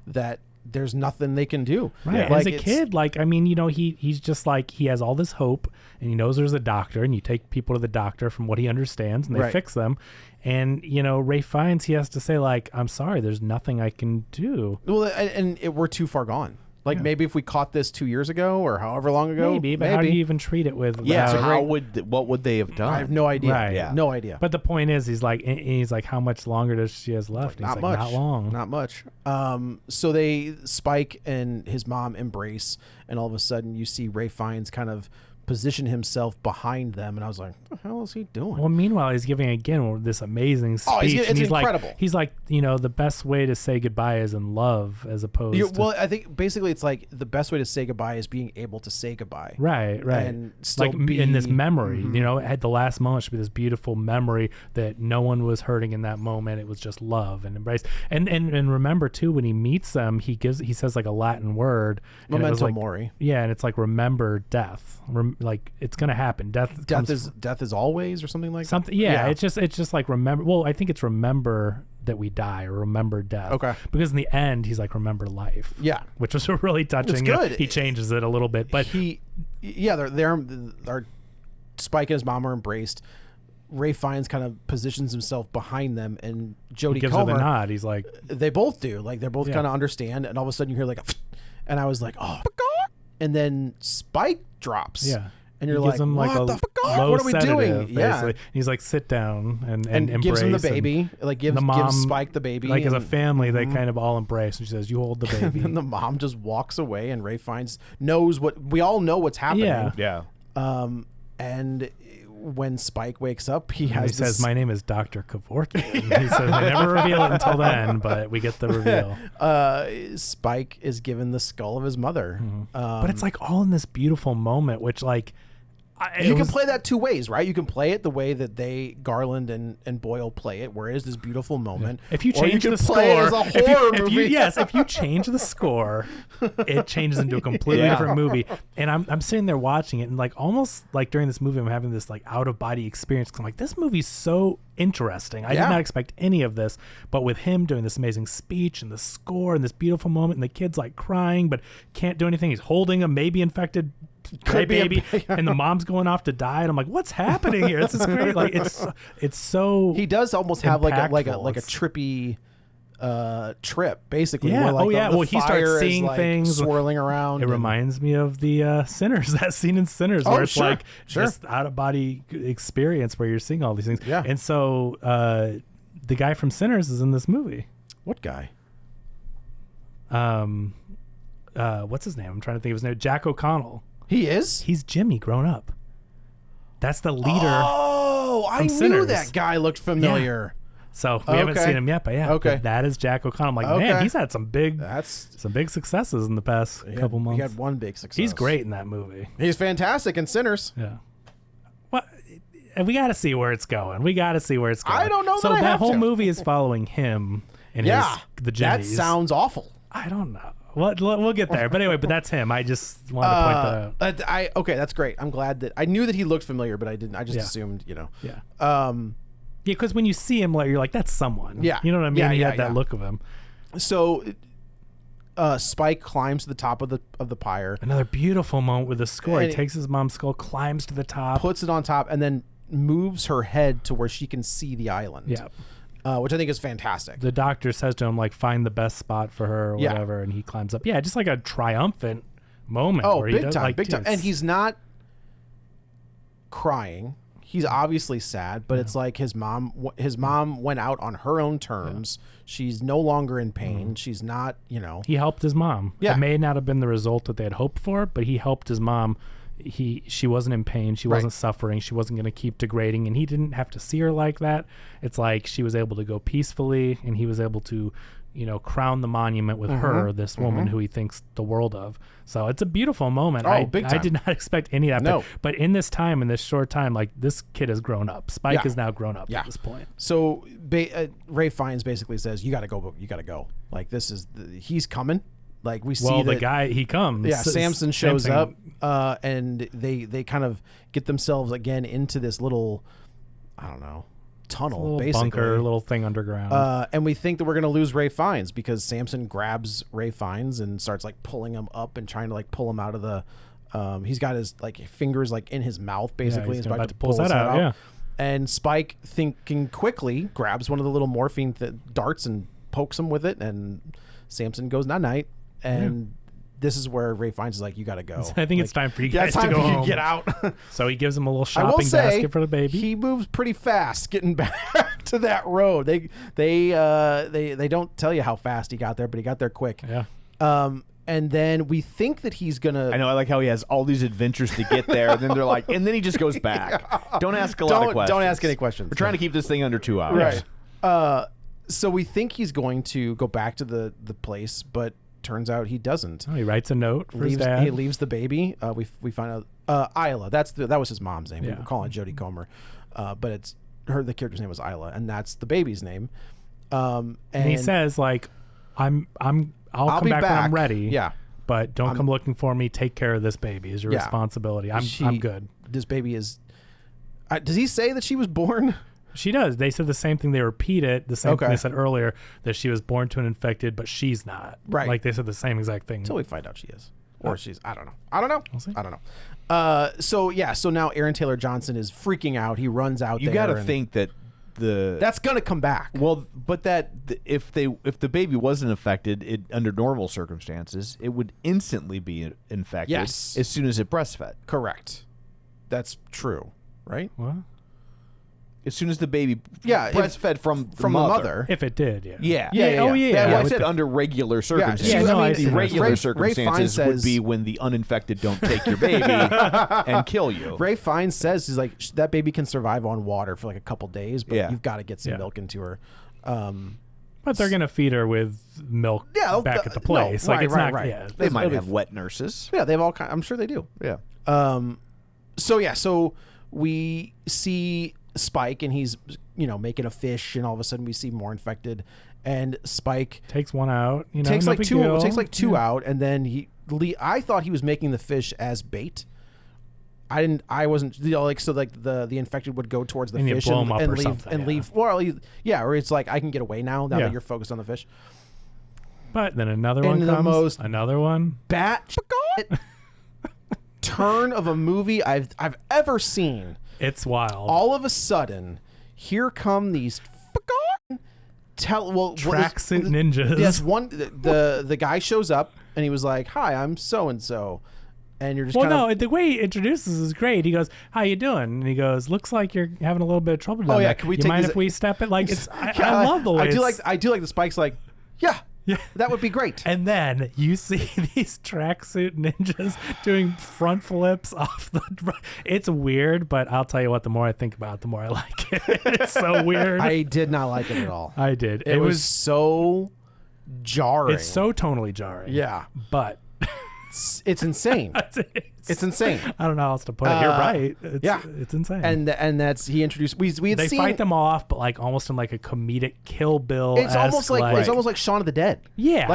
that there's nothing they can do. Right. Like as a kid, like, I mean, he's just like, he has all this hope and he knows there's a doctor, and you take people to the doctor from what he understands and they fix them. And, Ray Fiennes, he has to say, like, I'm sorry, there's nothing I can do. Well, we're too far gone. Like maybe if we caught this 2 years ago or however long ago, maybe, but how do you even treat it with? So what would they have done? I have no idea. Right. Yeah. No idea. But the point is, he's like, how much longer does she has left? And Not he's much. Like, not long. Not much. So Spike and his mom embrace, and all of a sudden you see Ray Fiennes kind of position himself behind them, and I was like, what the hell is he doing? Well, meanwhile, he's giving again this amazing speech. It's incredible. He's like, the best way to say goodbye is in love, as opposed to. Well, I think basically it's like the best way to say goodbye is being able to say goodbye. Right. And still like in this memory, at the last moment should be this beautiful memory that no one was hurting in that moment. It was just love and embrace. And remember too, when he meets them, he says like a Latin word. Memento mori. Yeah, and it's like remember death. Like it's gonna happen. Death is always, or something like something. Yeah, it's just like remember. Well, I think it's remember that we die, or remember death. Okay. Because in the end, he's like remember life. Yeah. Which was really touching. It's good. He changes it a little bit, but they're Spike and his mom are embraced. Ray Fiennes kind of positions himself behind them, and Jodie gives Comer, her the nod. He's like, they both do. Like they're both kind of understand, and all of a sudden you hear like, and I was like, oh, and then Spike drops. Yeah. And you're he gives like, him what a the fuck? low What are we doing? sedative, Yeah. basically. He's like, sit down and embrace. Gives him the baby. Like gives Spike the baby. Like as a family, they kind of all embrace. And she says, you hold the baby. And the mom just walks away, and Ray Fiennes knows we all know what's happening. Yeah. And when Spike wakes up, he says, my name is Dr. Kevorkian. He says, I never reveal it until then, but we get the reveal. Spike is given the skull of his mother. But it's like all in this beautiful moment, which like, you can play that two ways, right? You can play it the way that Garland and Boyle play it, where it is this beautiful moment. If you change the score, if you change the score, it changes into a completely different movie. And I'm sitting there watching it, and like almost like during this movie, I'm having this like out of body experience, because I'm like, this movie's so interesting. I did not expect any of this, but with him doing this amazing speech and the score and this beautiful moment, and the kid's like crying but can't do anything. He's holding a maybe infected right baby, and the mom's going off to die, and I'm like, what's happening here? This is great. Like it's so. He does almost have like a impactful. trippy trip, basically. Yeah. Where, like, Well, he fire starts is, seeing like, things swirling around. It reminds me of the Sinners, that scene in Sinners, where it's like just out of body experience where you're seeing all these things. Yeah. And so the guy from Sinners is in this movie. What guy? What's his name? I'm trying to think of his name. Jack O'Connell. He is? He's Jimmy grown up. That's the leader. Oh, I knew Sinners. that guy looked familiar. So we haven't seen him yet, but Okay. that is Jack O'Connell. I'm like, man, he's had some big successes in the past couple months. He had one big success. He's great in that movie. He's fantastic in Sinners. Yeah. Well, we got to see where it's going. I don't know so that I have whole to. movie is following him and the Jennies. That sounds awful. I don't know. We'll get there. But anyway, that's him. I just wanted to point that out. Okay, that's great. I'm glad that I knew that he looked familiar, but I didn't. I just assumed, Yeah. Yeah, because when you see him, like, you're like, that's someone. Yeah. You know what I mean? Yeah, he yeah, had that look of him. So, Spike climbs to the top of the pyre, Another beautiful moment with the score. And He takes his mom's skull, climbs to the top. puts it on top, and then moves her head to where she can see the island. Yeah. Which I think is fantastic. The doctor says to him, like, find the best spot for her or Yeah. whatever, and he climbs up. Yeah, just like a triumphant moment. Oh, where he big does, time, like, big time. it's- And he's not crying. He's obviously sad, but it's like his mom went out on her own terms. She's no longer in pain. She's not, He helped his mom. Yeah. It may not have been the result that they had hoped for, but he helped his mom. She wasn't in pain. She wasn't suffering. She wasn't going to keep degrading, and he didn't have to see her like that. It's like she was able to go peacefully, and he was able to, crown the monument with her, this woman who he thinks the world of. So it's a beautiful moment. Oh, big time. I did not expect any of that. No. But in this short time, like, this kid has grown up. Spike is now grown up at this point. So Ray Fiennes basically says, "You got to go. You got to go. Like, he's coming." Like, we see the guy, he comes. Yeah, Samson shows up, and they kind of get themselves again into this little, I don't know, tunnel, Little basically. bunker, little thing underground. And we think that we're going to lose Ray Fiennes because Samson grabs Ray Fiennes and starts, like, pulling him up and trying to, like, pull him out of the. He's got his, like, fingers, like, in his mouth, basically. he's He's about to pull his head out. Yeah. And Spike, thinking quickly, grabs one of the little morphine darts and pokes him with it, and Samson goes night-night. And this is where Ray Fiennes is like, "You got to go." I think it's time for you guys time to go for you home. get out. So he gives him a little I will shopping say, basket for the baby. he moves pretty fast getting back to that road. They don't tell you how fast he got there, but he got there quick. Yeah. And then we think that he's gonna. I know. I like how he has all these adventures to get there. And then they're like, and then he just goes back. Don't ask a lot of questions. Don't ask any questions. We're trying to keep this thing under 2 hours. Right. So we think he's going to go back to the place, but turns out he doesn't. Oh, he writes a note for his dad. He leaves the baby. We find out Isla. That was his mom's name. We were calling it Jodie Comer, but it's the character's name was Isla, and that's the baby's name. And he says, like, I'll come be back when I'm ready. Yeah. But don't come looking for me. Take care of this baby. Is your responsibility. I'm good. This baby is. Does he say that she was born? She does. They said the same thing. They repeat it. The same thing they said earlier, that she was born to an infected, but she's not. Right. Like, they said the same exact thing. Until we find out she is. Or she's. I don't know. We'll see. I don't know. So now Aaron Taylor Johnson is freaking out. He runs out You there. got to think that that's going to come back. Well, but if the baby wasn't affected, under normal circumstances, it would instantly be infected. Yes. As soon as it breastfed. Correct. That's true, right? What? As soon as the baby breastfed from the mother. If it did, Yeah. Oh, yeah. Well, I With said the- under regular circumstances. Yeah, no, I see. Regular Ray circumstances Fiennes would says- be when the uninfected don't take your baby and kill you. Ray Fiennes says he's like that baby can survive on water for like a couple days, but Yeah. you've got to get some milk into her. But they're gonna feed her with milk back at the place. no, like, right, it's right, not. right. Yeah. They might it'll have wet nurses. Yeah, they've all. I'm sure they do. Yeah. So we see Spike and he's making a fish, and all of a sudden we see more infected, and Spike Takes one out. takes no like big two. deal. Takes like two out, and then I thought he was making the fish as bait. I wasn't so the infected would go towards the And you fish blow 'em up and or leave something, and yeah. leave. Or it's like I can get away now Yeah. that you're focused on the fish. But then another In one the comes. most- Another one. Bat turn of a movie I've ever seen. It's wild. All of a sudden, here come these tracksuit ninjas. Yes, the guy shows up and he was like, "Hi, I'm so and so," and you're just the way he introduces is great. He goes, "How you doing?" And he goes, "Looks like you're having a little bit of trouble down there. Can we you take mind this- if we step it?" Like I love the way I do like the Spike's like, yeah, that would be great. And then you see these tracksuit ninjas doing front flips off the. It's weird, but I'll tell you what. The more I think about it, the more I like it. It's so weird. I did not like it at all. I did. It was so jarring. It's so tonally jarring. Yeah, but it's insane. It's insane. I don't know how else to put it. You're right. It's insane. And that's he introduced. We had they seen, fight them off, but like almost in like a comedic Kill Bill. It's almost like Shaun of the Dead. Yeah,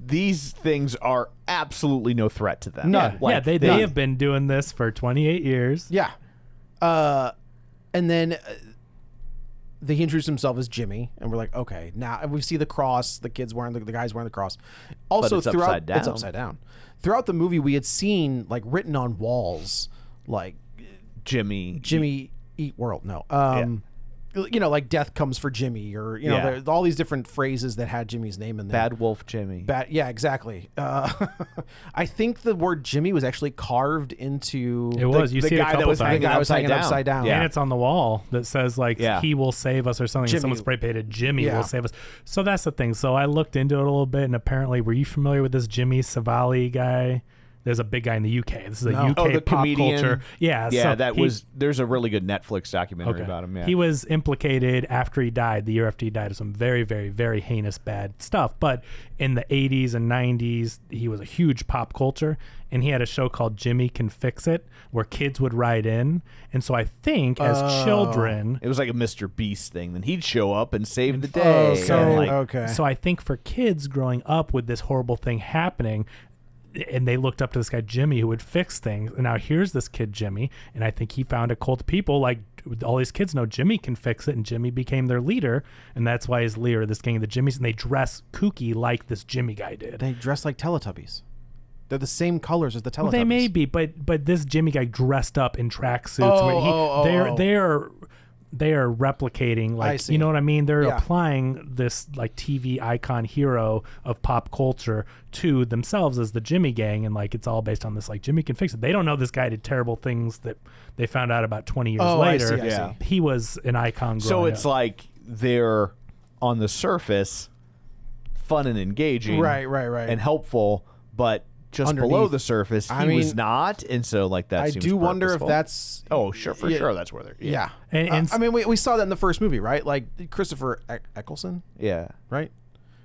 these things are absolutely no threat to them. None. They have been doing this for 28 years. Yeah, and then. He introduced himself as Jimmy, and we're like, okay, now and we see the cross. The kids wearing the guys wearing the cross. Also, it's upside down. It's upside down. Throughout the movie, we had seen like written on walls, like Jimmy eat world. No, like death comes for Jimmy, or all these different phrases that had Jimmy's name in there. Bad Wolf Jimmy. Yeah, exactly. I think the word Jimmy was actually carved into. It was. You see guy a couple that was times. hanging The guy was hanging upside down. And it's on the wall that says like he will save us or something. Jimmy. Someone spray painted Jimmy will save us. So that's the thing. So I looked into it a little bit, and apparently, were you familiar with this Jimmy Savali guy? There's a big guy in the UK. This is a UK the pop comedian. culture. Yeah, so there's a really good Netflix documentary about him. Yeah. He was implicated after he died, the year after he died, of some very, very, very heinous bad stuff. But in the 80s and 90s, he was a huge pop culture, and he had a show called Jimmy Can Fix It, where kids would write in. And so I think as children, it was like a Mr. Beast thing. Then he'd show up and save the day. So I think for kids growing up with this horrible thing happening, and they looked up to this guy Jimmy who would fix things. And now here's this kid Jimmy, and I think he found a cult of people. Like all these kids know Jimmy can fix it, and Jimmy became their leader, and that's why he's leader of this gang of the Jimmys. And they dress kooky like this Jimmy guy did. They dress like Teletubbies. They're the same colors as the Teletubbies. Well, they may be, but this Jimmy guy dressed up in tracksuits. They are replicating, like, you know what I mean? They're applying this like TV icon hero of pop culture to themselves as the Jimmy gang, and like it's all based on this like Jimmy can fix it. They don't know this guy did terrible things that they found out about 20 years later. I see. He was an icon. So it's like they're on the surface fun and engaging, right, and helpful, but just underneath, below the surface, he was not, and so like that. I seems do wonder if purposeful. that's sure that's where they're. Yeah, and I mean we saw that in the first movie, right? Like Christopher Eccleston, right?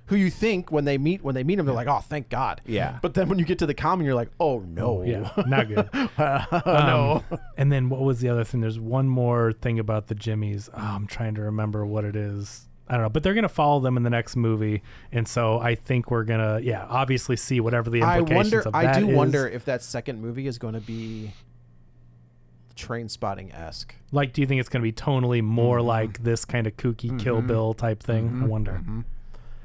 Who you think when they meet him, they're like, oh, thank God. Yeah. But then when you get to the common, you're like, oh no, not good. No. And then what was the other thing? There's one more thing about the Jimmys. Oh, I'm trying to remember what it is. I don't know, but they're going to follow them in the next movie, and so I think we're going to, obviously see whatever the implications of that I do is. wonder if that second movie is going to be Trainspotting-esque. Like, do you think it's going to be tonally more like this kind of kooky Kill Bill type thing? I wonder.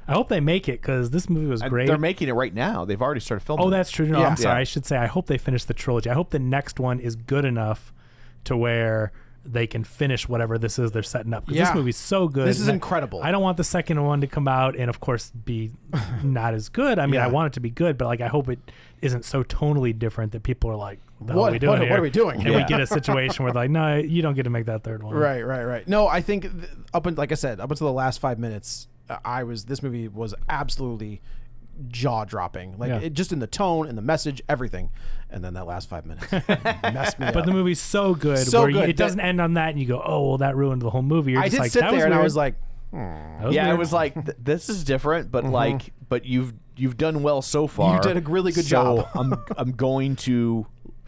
I hope they make it, because this movie was great. They're making it right now. They've already started filming. Oh, that's true. No, I'm sorry. I should say I hope they finish the trilogy. I hope the next one is good enough to where they can finish whatever this is they're setting up. Because this movie's so good. This is incredible. I don't want the second one to come out and, of course, be not as good. I mean, I want it to be good, but like I hope it isn't so tonally different that people are like, what are we doing here? What are we doing? And we get a situation where they're like, no, you don't get to make that third one. Right. No, I think like I said, up until the last 5 minutes, this movie was absolutely jaw-dropping, like it, just in the tone and the message, everything. And then that last 5 minutes messed me up. But the movie's so good, it doesn't end on that, and you go, oh, well, that ruined the whole movie. You're I just did like, sit that there was and weird. I was like, I was like, this is different, but but you've done well so far. You did a really good job. I'm going to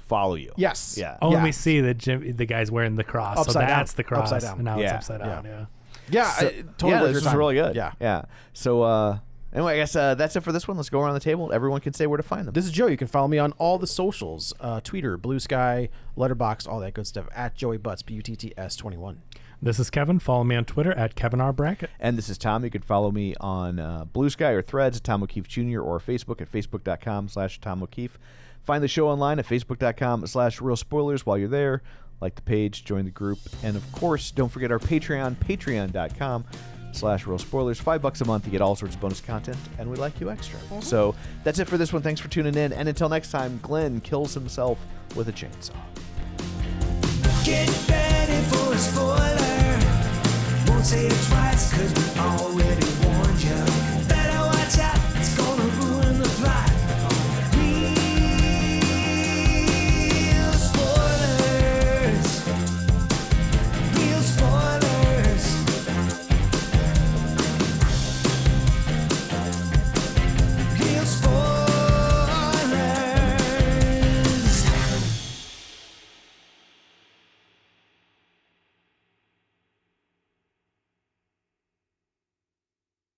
follow you. Yes. Yeah. Oh, let me see the guy's wearing the cross. Upside so down. that's the cross. Upside down. And now Yeah. it's upside down. Yeah. So, Totally this was really good. Yeah. So anyway, I guess that's it for this one. Let's go around the table. Everyone can say where to find them. This is Joe. You can follow me on all the socials, Twitter, Blue Sky, Letterboxd, all that good stuff, at Joey Butts, BUTTS21. This is Kevin. Follow me on Twitter at Kevin R. Brackett. And this is Tom. You can follow me on Blue Sky or Threads at Tom O'Keefe Jr. or Facebook at facebook.com/Tom O'Keefe. Find the show online at facebook.com/real spoilers. While you're there, like the page, join the group, and of course, don't forget our Patreon, patreon.com/real spoilers. $5 a month, you get all sorts of bonus content, and we like you extra. So that's it for this one. Thanks for tuning in, and until next time, Glenn kills himself with a chainsaw. Get ready for a spoiler. Won't say it twice, 'cause we always